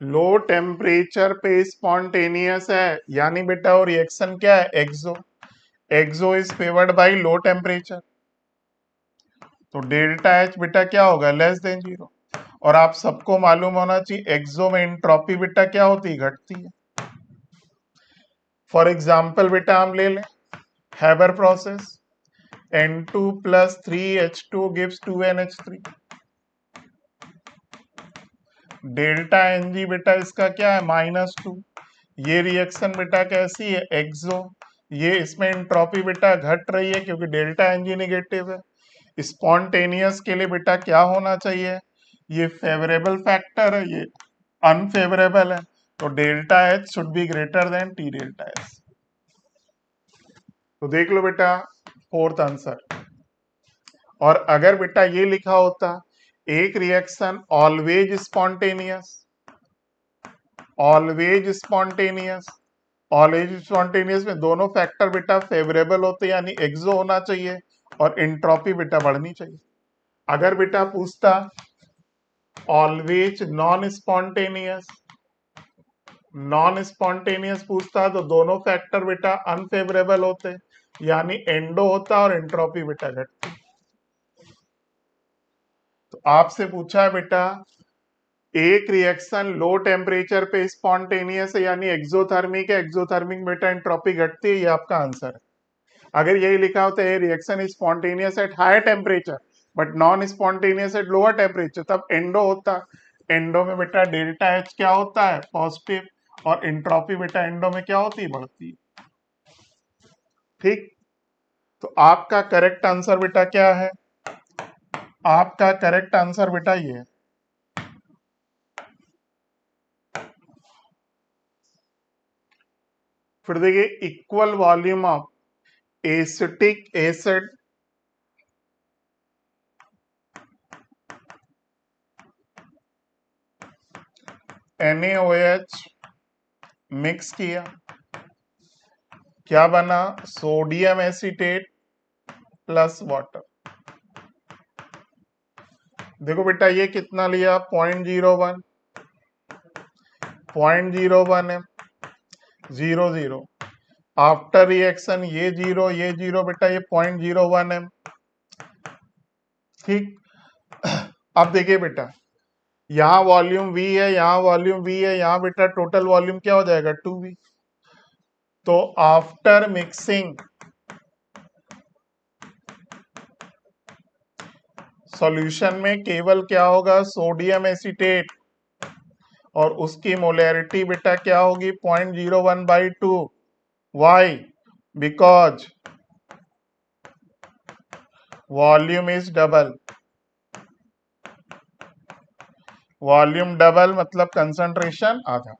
low temperature पे स्पॉन्टेनियस है, यानी बेटा वो रिएक्शन क्या है, exo. Exo is favoured by low temperature, तो डेल्टा एच बेटा क्या होगा, लेस देन जीरो। और आप सबको मालूम होना चाहिए एक्सो में एंट्रोपी बेटा क्या होती है, घटती है। फॉर एग्जाम्पल बेटा हम ले लें Haber process, N2 plus 3H2 gives 2NH3। Delta Ng बेटा इसका क्या है, -2। ये रिएक्शन बेटा कैसी है, एक्सो। ये इसमें एंट्रोपी बेटा घट रही है क्योंकि डेल्टा Ng निगेटिव है। स्पॉन्टेनियस के लिए बेटा क्या होना चाहिए, ये फेवरेबल फैक्टर है, ये अनफेवरेबल है, तो delta H should be greater than T delta S। तो देख लो बेटा फोर्थ आंसर। और अगर बेटा ये लिखा होता एक reaction always spontaneous, always spontaneous, always spontaneous में दोनों फैक्टर बेटा फेवरेबल होते, यानी एक्सो होना चाहिए और एंट्रोपी बेटा बढ़नी चाहिए। अगर बेटा पूछता always non spontaneous, non spontaneous पूछता तो दोनों फैक्टर बेटा अनफेवरेबल होते, यानी एंडो होता और एंट्रोपी बेटा घटती। तो आपसे पूछा है बेटा एक रिएक्शन लो टेम्परेचर पे स्पॉन्टेनियस है यानी एक्सोथर्मिक है, एक्सोथर्मिक बेटा एंट्रोपी घटती है, ये आपका आंसर है। अगर यही लिखा होता है reaction is spontaneous at higher temperature but non spontaneous at lower temperature, तब एंडो होता। एंडो में बेटा डेल्टा एच क्या होता है, पॉजिटिव, और एंट्रोपी बेटा एंडो में क्या होती है, बढ़ती है। ठीक, तो आपका करेक्ट आंसर बेटा क्या है, आपका करेक्ट आंसर बेटा ये है। फिर देखिए equal volume of acetic acid NaOH mix किया, क्या बना, सोडियम एसीटेट प्लस वाटर। देखो बेटा ये कितना लिया, 0.01, 0.01 है, 0.0। आफ्टर रिएक्शन ये जीरो बेटा ये 0.01 है। ठीक, अब देखिए बेटा यहाँ वॉल्यूम V है, यहाँ वॉल्यूम V है, यहाँ बेटा टोटल वॉल्यूम क्या हो जाएगा, 2V। तो आफ्टर मिक्सिंग सॉल्यूशन में केवल क्या होगा, सोडियम एसीटेट, और उसकी मोलैरिटी बेटा क्या होगी, 0.01/2। Why, because volume is double, volume double मतलब कंसंट्रेशन आधा।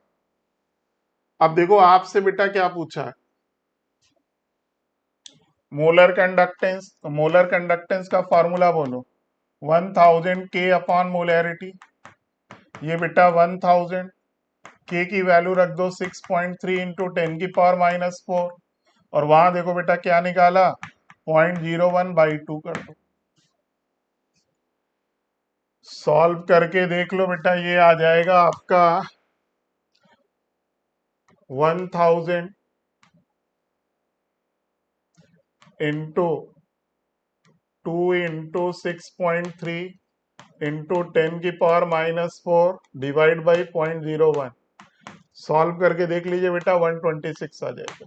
अब देखो आपसे बेटा क्या पूछा है, मोलर कंडक्टेंस, तो मोलर कंडक्टेंस का फॉर्मूला बोलो, 1000 K अपॉन मोलैरिटी। ये बेटा 1000 K की वैल्यू रख दो 6.3 इंटू 10⁻⁻⁴, और वहां देखो बेटा क्या निकाला, 0.01/2 कर दो। सॉल्व करके देख लो बेटा, ये आ जाएगा आपका 1000 into 2 into 6.3 into 10⁻⁻4 divide by 0.01। Solve करके देख लीजिए बेटा, 126 आ जाएगा।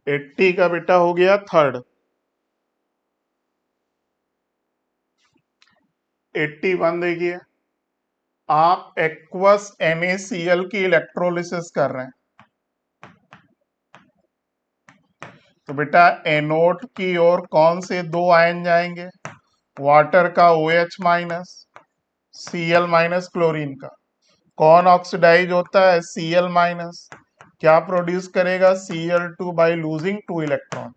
80 का बेटा हो गया थर्ड। 81 देखिए, आप एक्वस NaCl की इलेक्ट्रोलिसिस कर रहे हैं, तो बेटा एनोड की ओर कौन से दो आयन जाएंगे? वाटर का OH minus, Cl minus chlorine का। कौन ऑक्सीडाइज होता है? Cl minus. क्या प्रोड्यूस करेगा? Cl2 by losing 2 electron.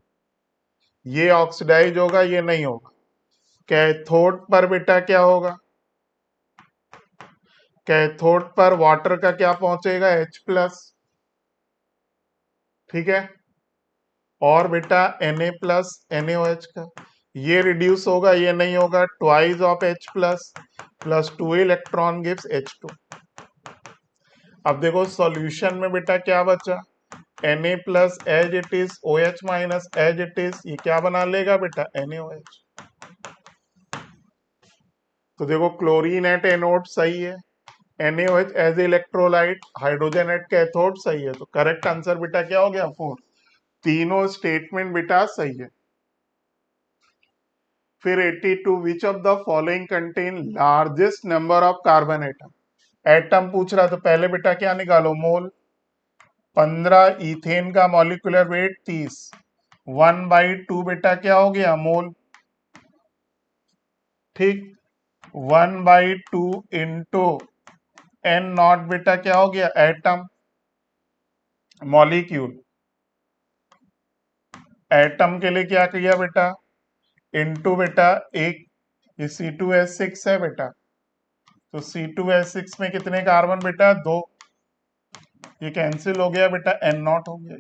ये ऑक्सीडाइज होगा, ये नहीं होगा। कैथोड पर बेटा क्या होगा? कैथोड पर वाटर का क्या पहुंचेगा? H+। ठीक है, और बेटा Na+ NaOH का, ये रिड्यूस होगा, ये नहीं होगा। Twice of H+ plus 2 electron gives H2। अब देखो सॉल्यूशन में बेटा क्या बचा? Na+ as it is, OH minus as it is, ये क्या बना लेगा बेटा? NaOH। तो देखो क्लोरीन एट एनोड सही है, NaOH as electrolyte, hydrogen at cathode सही है। तो करेक्ट आंसर बेटा क्या हो गया? 4। तीनों स्टेटमेंट बेटा सही है। फिर 82, विच of the following contain largest number of carbon atom? Atom पूछ रहा, तो पहले बेटा क्या निकालो? मोल। 15, इथेन का मॉलिक्यूलर वेट 30, 1/2 बेटा क्या हो गया? मोल। ठीक, 1/2 इंटू N0 बेटा क्या हो गया? एटम। मॉलिक्यूल, एटम के लिए क्या किया बेटा? इंटू बेटा एक, ये C2H6 है बेटा, तो C2H6 में कितने कार्बन बेटा? 2। ये कैंसिल हो गया बेटा, N0 हो गया।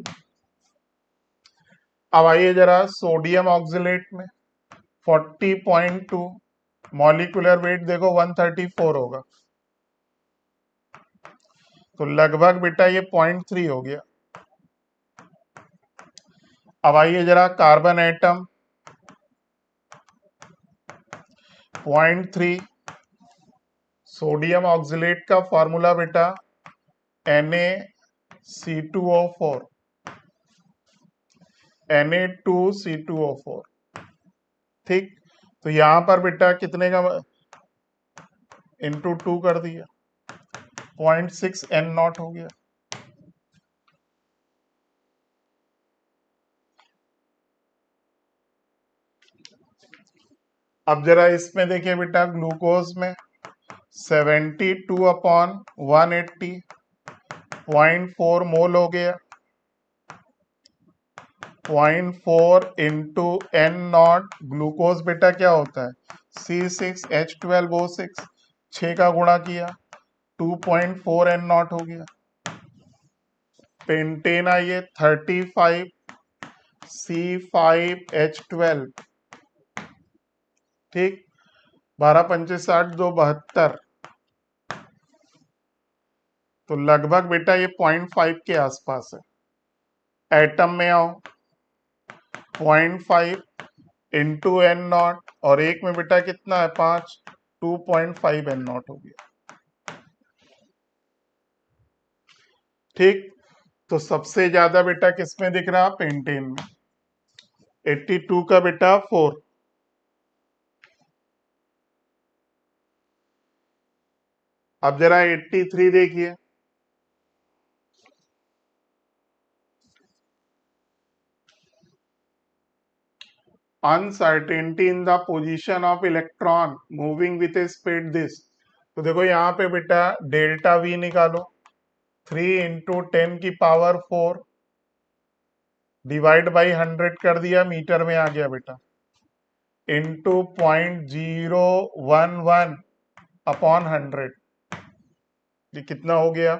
अब आइए जरा सोडियम ऑक्सिलेट में 40.2, मॉलिक्यूलर वेट देखो 134 होगा, तो लगभग बेटा ये 0.3 हो गया। अब आइए जरा कार्बन एटम 0.3, सोडियम ऑक्सिलेट का फॉर्मूला बेटा Na(C2O4), Na2C2O4। ठीक, तो यहां पर बेटा कितने का इंटू 2 कर दिया, 0.6 N0 हो गया। अब जरा इसमें देखिए बेटा, ग्लूकोज में 72/180, 0.4 मोल हो गया। 0.4 इंटू N0, ग्लूकोज बेटा क्या होता है? C6H12O6, 6 का गुणा किया, 2.4 N0 हो गया। पेंटेन आइए 35 C5H12, ठीक, 12 पंचे 60, 2 72, तो लगभग बेटा ये 0.5 के आसपास है। एटम में आओ, 0.5 इंटू N0, और एक में बेटा कितना है? 5, 2.5 N0 हो गया। ठीक, तो सबसे ज्यादा बेटा किसमें दिख रहा? पेंटेन में, 82 का बेटा 4। अब जरा 83 देखिए, uncertainty in the position of electron moving with A speed this. तो देखो यहाँ पे बेटा डेल्टा V निकालो, 3 इंटू 10⁻⁴ डिवाइड बाई 100 कर दिया, मीटर में आ गया बेटा, इंटू 0.011 अपॉन 100। ये कितना हो गया?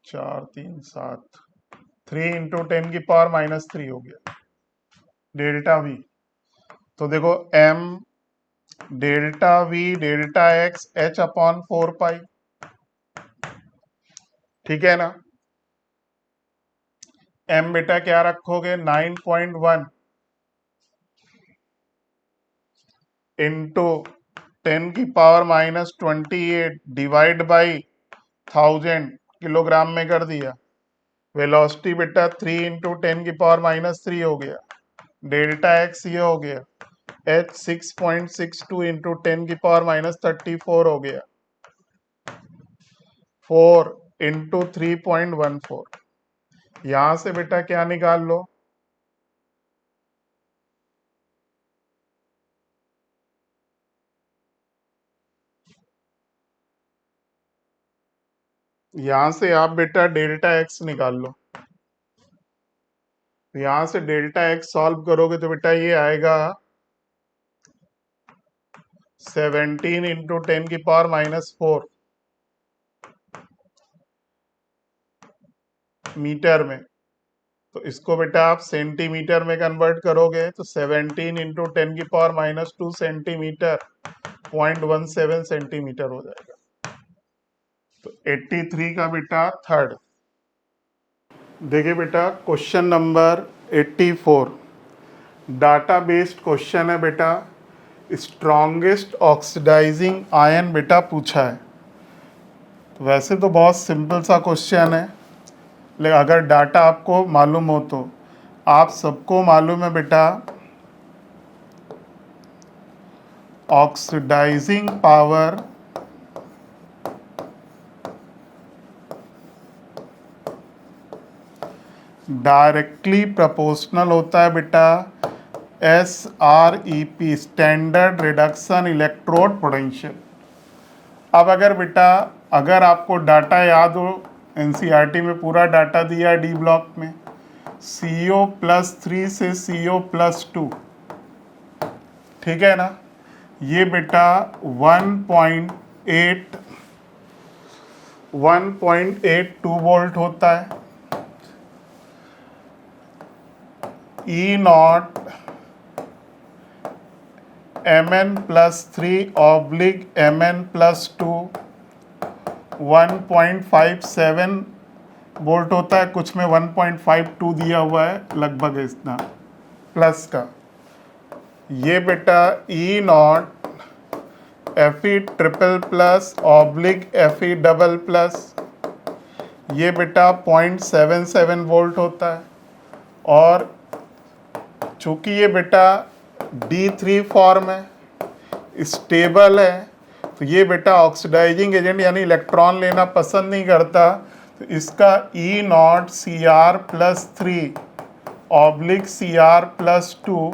4 3 7, 3 इंटू 10⁻³ हो गया। Delta we. तो देखो m delta we delta x h upon 4 पाई, ठीक है ना। m बेटा क्या रखोगे 9.1 इंटू 10⁻⁻28 डिवाइड बाई 1000 किलोग्राम में कर दिया। वेलोसिटी बेटा 3 इंटू 10⁻³ हो गया। डेल्टा एक्स ये हो गया h 6.62 इंटू 10⁻34 हो गया। 4 इंटू 3.14। यहां से बेटा क्या निकाल लो, यहां से आप बेटा डेल्टा एक्स निकाल लो। यहां से डेल्टा एक्स सॉल्व करोगे तो बेटा ये आएगा 17 इंटू 10⁻⁻4 मीटर में। तो इसको बेटा आप सेंटीमीटर में कन्वर्ट करोगे तो 17 इंटू 10⁻² सेंटीमीटर 0.17 सेंटीमीटर हो जाएगा। तो 83 का बेटा थर्ड। देखिए बेटा question number 84 data based question है बेटा। स्ट्रॉन्गेस्ट ऑक्सीडाइजिंग आयन बेटा पूछा है। वैसे तो बहुत सिंपल सा क्वेश्चन है, लेकिन अगर डाटा आपको मालूम हो तो आप सबको मालूम है बेटा ऑक्सीडाइजिंग पावर डायरेक्टली प्रोपोर्शनल होता है बेटा SREP standard reduction electrode potential. अब अगर बेटा अगर आपको डाटा याद हो, NCERT में पूरा डाटा दिया है डी ब्लॉक में, CO+3 से CO+2, ठीक है ना। ये बेटा 1.82 वोल्ट होता है। E0 Mn+3/Mn+2 1.57 वोल्ट होता है। कुछ में 1.52 दिया हुआ है, लगभग इतना प्लस का। ये बेटा E0 Fe++/Fe++, ये बेटा 0.77 वोल्ट होता है। और चूंकि ये बेटा D3 फॉर्म है, स्टेबल है, तो ये बेटा ऑक्सीडाइजिंग एजेंट यानी इलेक्ट्रॉन लेना पसंद नहीं करता। तो इसका E0 Cr+3/Cr+2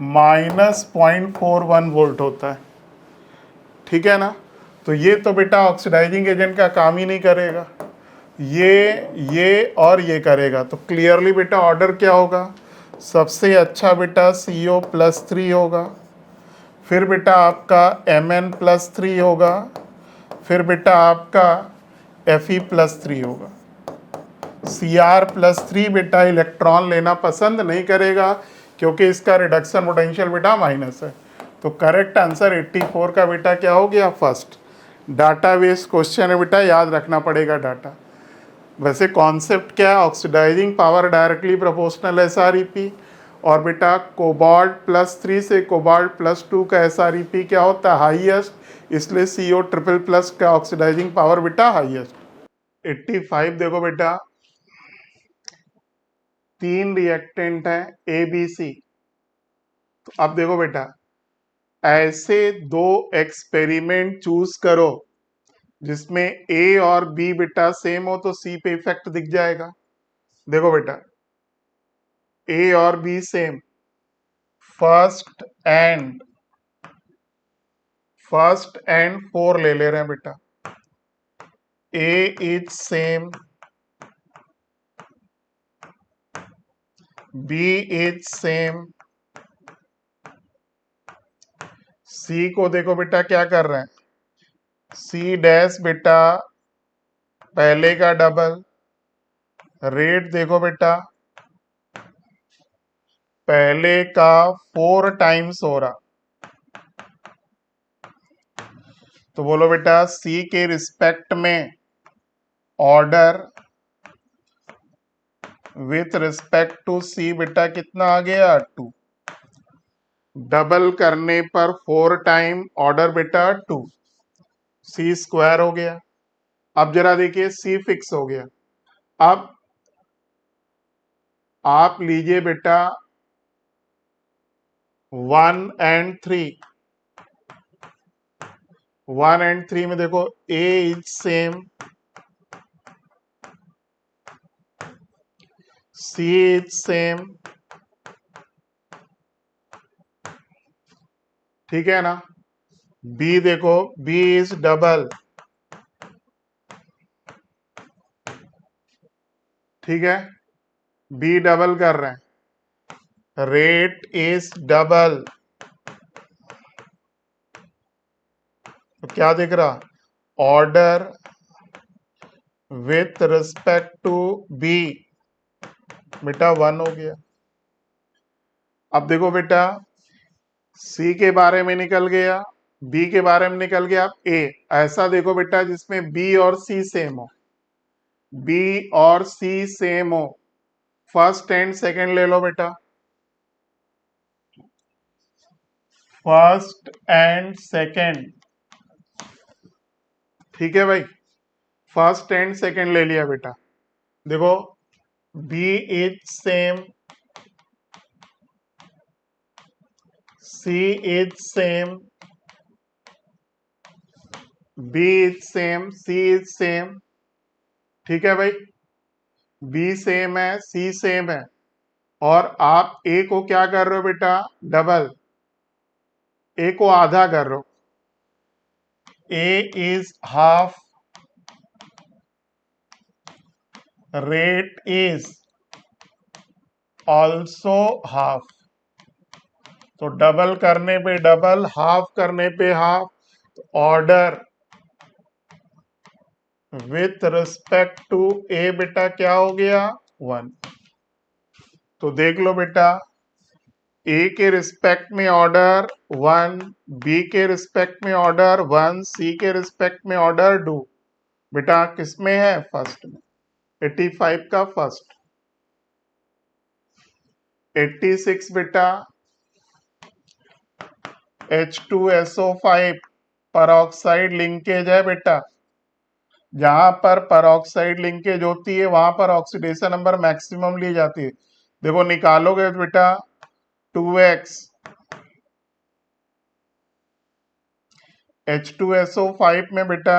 -0.41 वोल्ट होता है, ठीक है ना। तो ये तो बेटा ऑक्सीडाइजिंग एजेंट का काम ही नहीं करेगा, ये और ये करेगा। तो क्लियरली बेटा ऑर्डर क्या होगा, सबसे अच्छा बेटा CO+3 होगा, फिर बेटा आपका Mn+3 होगा, फिर बेटा आपका Fe+3 होगा। Cr+3 बेटा इलेक्ट्रॉन लेना पसंद नहीं करेगा क्योंकि इसका रिडक्शन पोटेंशियल बेटा माइनस है। तो करेक्ट आंसर 84 का बेटा क्या हो गया, फर्स्ट। डाटा बेस्ड क्वेश्चन है बेटा, याद रखना पड़ेगा डाटा। वैसे कॉन्सेप्ट क्या है, oxidising power directly proportional SREP, और बेटा कोबाल्ट+3 से कोबाल्ट+2 का SREP क्या होता है, हाईएस्ट, इसलिए CO++ का ऑक्सीडाइजिंग पावर बेटा हाईएस्ट। 85 देखो बेटा, 3 रिएक्टेंट हैं ABC। तो अब देखो बेटा ऐसे 2 एक्सपेरिमेंट चूज करो जिसमें A और B बेटा सेम हो तो C पे इफेक्ट दिख जाएगा। देखो बेटा A और B सेम, फर्स्ट एंड 4 ले रहे हैं बेटा। A is same, B is same, C को देखो बेटा क्या कर रहे हैं, C' बेटा पहले का डबल। रेट देखो बेटा पहले का 4 टाइम्स हो रहा, तो बोलो बेटा सी के रिस्पेक्ट में ऑर्डर विथ रिस्पेक्ट टू सी बेटा कितना आ गया 2, डबल करने पर 4 टाइम ऑर्डर बेटा 2, सी स्क्वायर हो गया। अब जरा देखिए सी फिक्स हो गया। अब आप लीजिए बेटा 1 एंड 3, 1 एंड 3 में देखो A is same, C is same, ठीक है ना। बी देखो बी इज डबल, ठीक है, बी डबल कर रहे हैं, रेट इज डबल, तो क्या दिख रहा, order with respect to B बेटा 1 हो गया। अब देखो बेटा सी के बारे में निकल गया, बी के बारे में निकल गया, ए ऐसा देखो बेटा जिसमें बी और सी सेम हो, बी और सी सेम हो, फर्स्ट एंड सेकंड ले लो बेटा, फर्स्ट एंड सेकंड, ठीक है भाई, फर्स्ट एंड सेकंड ले लिया बेटा। देखो B is same, C is same, B is same, C is same, ठीक है भाई, बी सेम है, सी सेम है, और आप ए को क्या कर रहे हो बेटा डबल, ए को आधा कर रहे हो, A is half, rate is also half, तो डबल करने पे डबल, हाफ करने पे half, order with respect to A बेटा क्या हो गया 1। तो देख लो बेटा ए के रिस्पेक्ट में ऑर्डर 1, बी के रिस्पेक्ट में ऑर्डर 1, सी के रिस्पेक्ट में ऑर्डर 2, बेटा किसमें है फर्स्ट में, 85 का फर्स्ट, 86 बेटा H2SO5 परऑक्साइड लिंकेज है बेटा, जहां पर परऑक्साइड लिंकेज होती है वहां पर ऑक्सीडेशन नंबर मैक्सिमम ली जाती है। देखो निकालोगे तो बेटा 2x H2SO5 में बेटा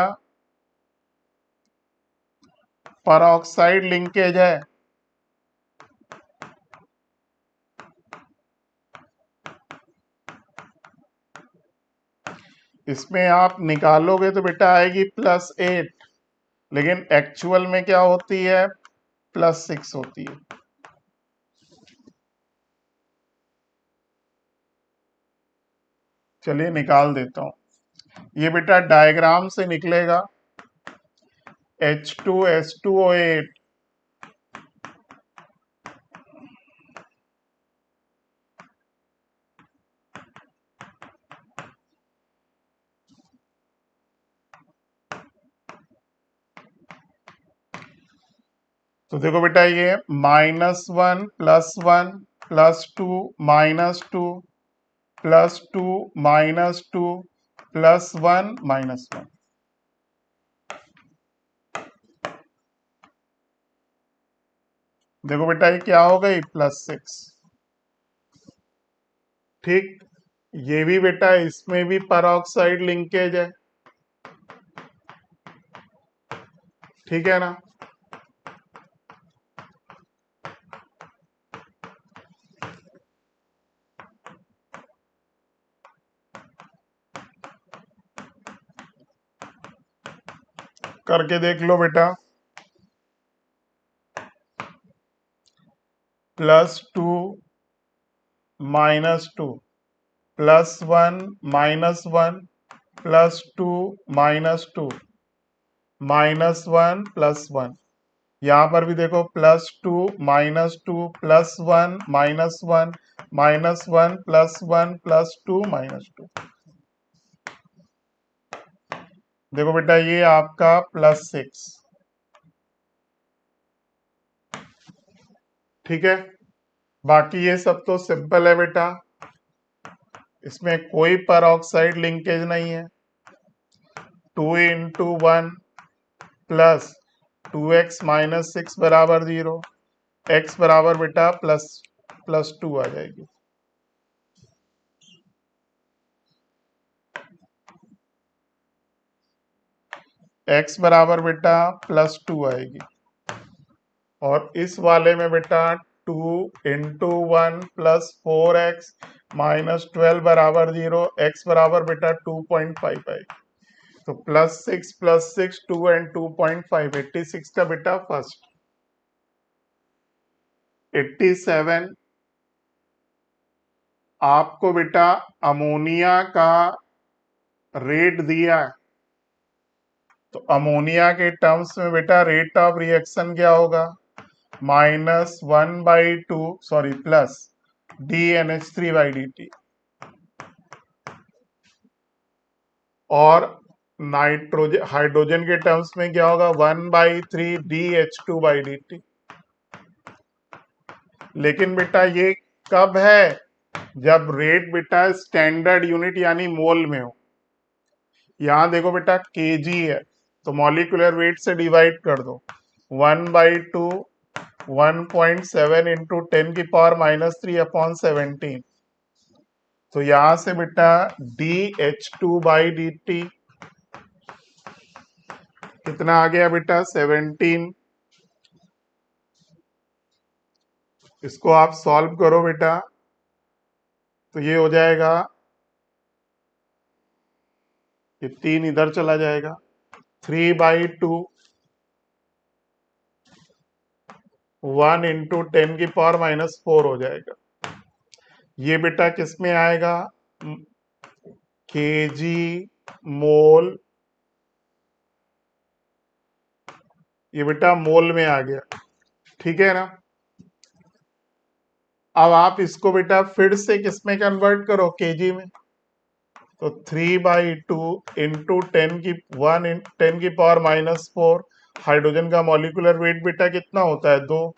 परऑक्साइड लिंकेज है, इसमें आप निकालोगे तो बेटा आएगी +8, लेकिन एक्चुअल में क्या होती है +6 होती है। चलिए निकाल देता हूं, ये बेटा डायग्राम से निकलेगा H2S2O8 तो देखो बेटा ये -1 +1 +2 -2 +2 -2 +1 -1, देखो बेटा ये क्या हो गई +6, ठीक, ये भी बेटा इसमें भी परऑक्साइड लिंकेज है, ठीक है ना। करके देख लो बेटा, +2 -2 +1 -1 +2 -2 -1 +1, यहां पर भी देखो +2 -2 +1 -1 -1 +1 +2 -2। देखो बेटा ये आपका +6, ठीक है। बाकी ये सब तो सिंपल है बेटा, इसमें कोई परऑक्साइड लिंकेज नहीं है। 2 × 1 प्लस 2x - 6 बराबर 0, x बराबर बेटा +2 आ जाएगी। x बराबर बेटा +2 आएगी, और इस वाले में बेटा 2 × 1 + 4x - 12 बराबर 0, x बराबर बेटा 2.5 आएगी। तो +6 +6 2 and 2.5 86 का बेटा फर्स्ट। 87 आपको बेटा अमोनिया का रेट दिया है, तो अमोनिया के टर्म्स में बेटा रेट ऑफ रिएक्शन क्या होगा? -1/2 सॉरी प्लस DNH3/dt, और नाइट्रोजन हाइड्रोजन के टर्म्स में क्या होगा? 1/3 DH2/dt। लेकिन बेटा ये कब है? जब रेट बेटा स्टैंडर्ड यूनिट यानी मोल में हो। यहां देखो बेटा केजी है, तो मॉलिक्यूलर वेट से डिवाइड कर दो। 1/2 1.7 × 10⁻³ तो यहां से बेटा DH2/dt कितना आ गया बेटा? 17। इसको आप सॉल्व करो बेटा, तो ये हो जाएगा, ये 3 इधर चला जाएगा, 3/2 1 × 10⁻⁴ हो जाएगा। ये बेटा किस में आएगा? केजी मोल, ये बेटा मोल में आ गया, ठीक है ना। अब आप इसको बेटा फिर से किस में कन्वर्ट करो? केजी में। तो 3/2 × 10⁻⁴ हाइड्रोजन का मॉलिक्यूलर वेट बेटा कितना होता है? 2।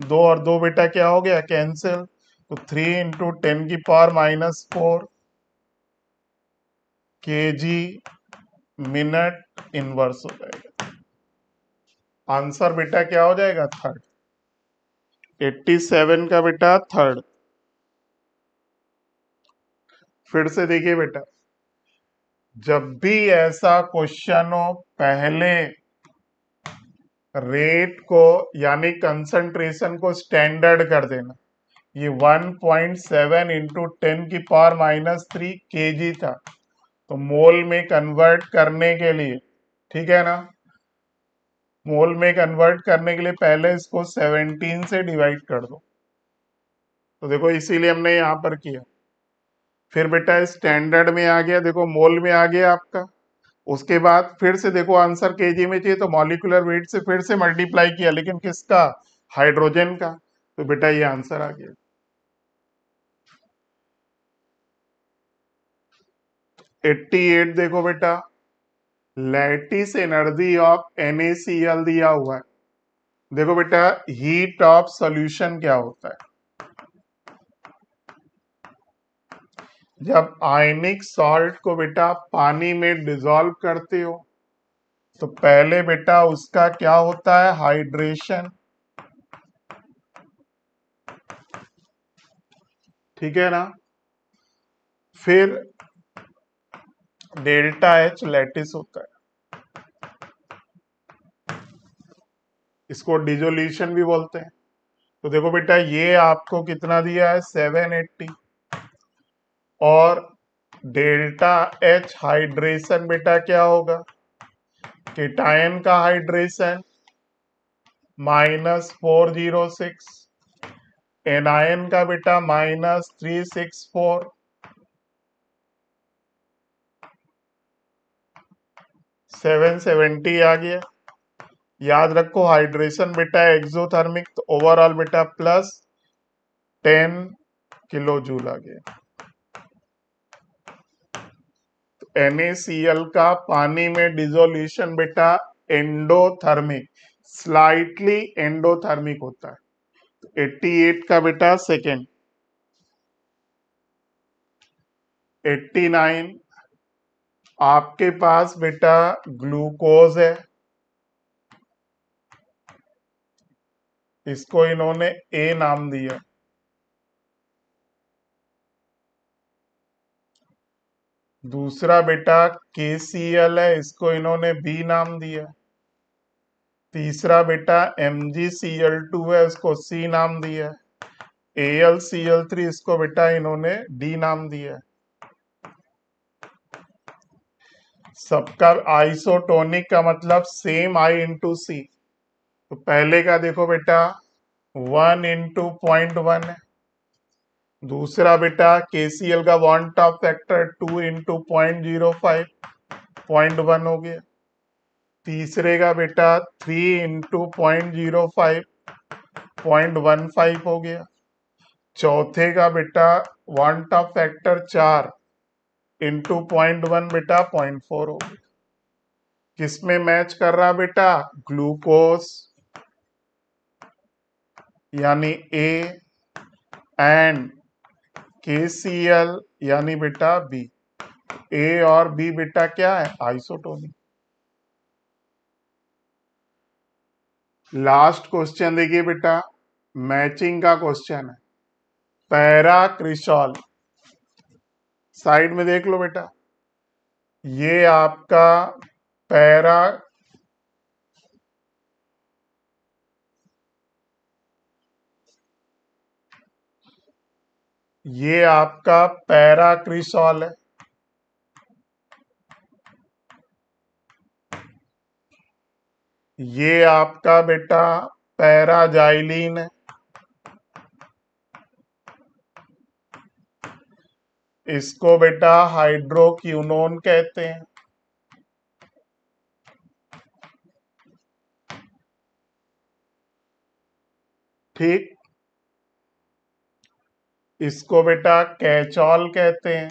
2 और 2 बेटा क्या हो गया? कैंसिल। तो 3 × 10⁻⁴ केजी मिनट इनवर्स हो जाएगा। आंसर बेटा क्या हो जाएगा? थर्ड। 87 का बेटा थर्ड। फिर से देखिए बेटा, जब भी ऐसा क्वेश्चन हो, पहले रेट को यानी कंसंट्रेशन को स्टैंडर्ड कर देना। ये 1.7 × 10⁻³ kg था, तो मोल में कन्वर्ट करने के लिए, ठीक है ना, मोल में कन्वर्ट करने के लिए पहले इसको 17 से डिवाइड कर दो। तो देखो इसीलिए हमने यहां पर किया। फिर बेटा स्टैंडर्ड में आ गया, देखो मोल में आ गया आपका। उसके बाद फिर से देखो आंसर केजी में चाहिए, तो मॉलिक्यूलर वेट से फिर से मल्टीप्लाई किया, लेकिन किसका? हाइड्रोजन का। तो बेटा ये आंसर आ गया। 88 देखो बेटा, लैटिस एनर्जी ऑफ NaCl दिया हुआ है। देखो बेटा हीट ऑफ सॉल्यूशन क्या होता है? जब आयनिक सॉल्ट को बेटा पानी में डिसॉल्व करते हो, तो पहले बेटा उसका क्या होता है? हाइड्रेशन, ठीक है ना। फिर ΔH लैटिस होता है, इसको डिसोल्यूशन भी बोलते हैं। तो देखो बेटा ये आपको कितना दिया है? 780। और ΔH हाइड्रेशन बेटा क्या होगा? केटायन का हाइड्रेशन -406, एनायन का बेटा -364, 770 आ गया। याद रखो हाइड्रेशन बेटा एक्सोथर्मिक, तो ओवरऑल बेटा +10 किलो जूल आ गया। तो NaCl का पानी में डिसोल्यूशन बेटा एंडोथर्मिक, स्लाइटली एंडोथर्मिक होता है। तो 88 का बेटा सेकेंड। 89 आपके पास बेटा ग्लूकोज है, इसको इन्होंने ए नाम दिया। दूसरा बेटा KCl है, इसको इन्होंने बी नाम दिया। तीसरा बेटा MgCl2 है, इसको सी नाम दिया। AlCl3 इसको बेटा इन्होंने डी नाम दिया। सबका आइसोटोनिक का मतलब सेम I इंटू सी। तो पहले का देखो बेटा 1 इंटू 0.1 है। दूसरा बेटा KCl का बॉन्ड टॉप फैक्टर 2 इंटू 0.05, 0.1 हो गया। तीसरे का बेटा 3 इंटू 0.05, 0.15 हो गया। चौथे का बेटा बॉन्ड टॉप फैक्टर 4 इंटू 0.1 बेटा 0.4 हो गया। किसमें मैच कर रहा बेटा? ग्लूकोज यानी ए एंड KCl यानी बेटा बी। ए और बी बेटा क्या है? आइसोटोनिक। लास्ट क्वेश्चन देखिए बेटा, मैचिंग का क्वेश्चन है। पैराक्रिसॉल, साइड में देख लो बेटा, ये आपका पैरा ये आपका पैराक्रिसॉल है। ये आपका बेटा पैराजाइलिन है। इसको बेटा हाइड्रोक्विनोन कहते हैं। ठीक, इसको बेटा कैचॉल कहते हैं।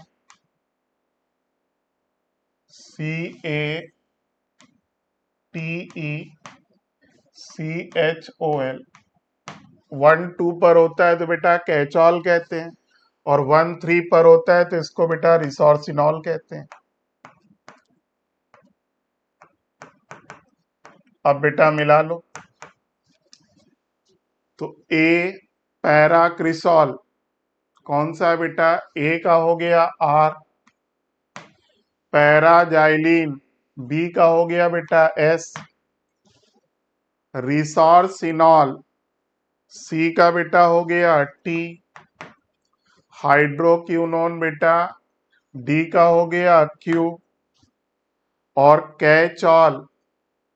CATECHOL। 1 2 पर होता है तो बेटा कैचॉल कहते हैं, और 1 3 पर होता है तो इसको बेटा रिसोर्सिनॉल कहते हैं। अब बेटा मिला लो, तो ए पैराक्रिसॉल कौन सा है बेटा? ए का हो गया आर। पैराजाइलिन बी का हो गया बेटा एस। रिसोर्सिनॉल सी का बेटा हो गया टी। हाइड्रोक्विनोन बेटा डी का हो गया क्यू। और कैचॉल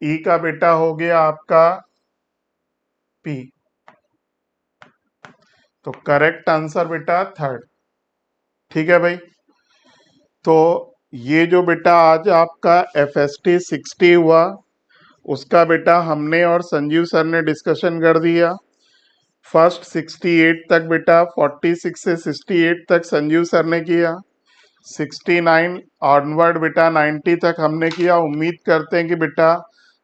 ई का बेटा हो गया आपका पी। तो करेक्ट आंसर बेटा थर्ड। ठीक है भाई, तो ये जो बेटा आज आपका FST 60 हुआ, उसका बेटा हमने और संजीव सर ने डिस्कशन कर दिया। फर्स्ट 68 तक बेटा 46 से 68 तक संजीव सर ने किया। 69 ऑनवर्ड बेटा 90 तक हमने किया। उम्मीद करते हैं कि बेटा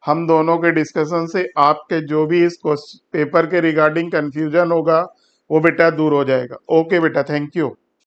हम दोनों के डिस्कशन से आपके जो भी इस पेपर के रिगार्डिंग कंफ्यूजन होगा वो बेटा दूर हो जाएगा। ओके बेटा, थैंक यू।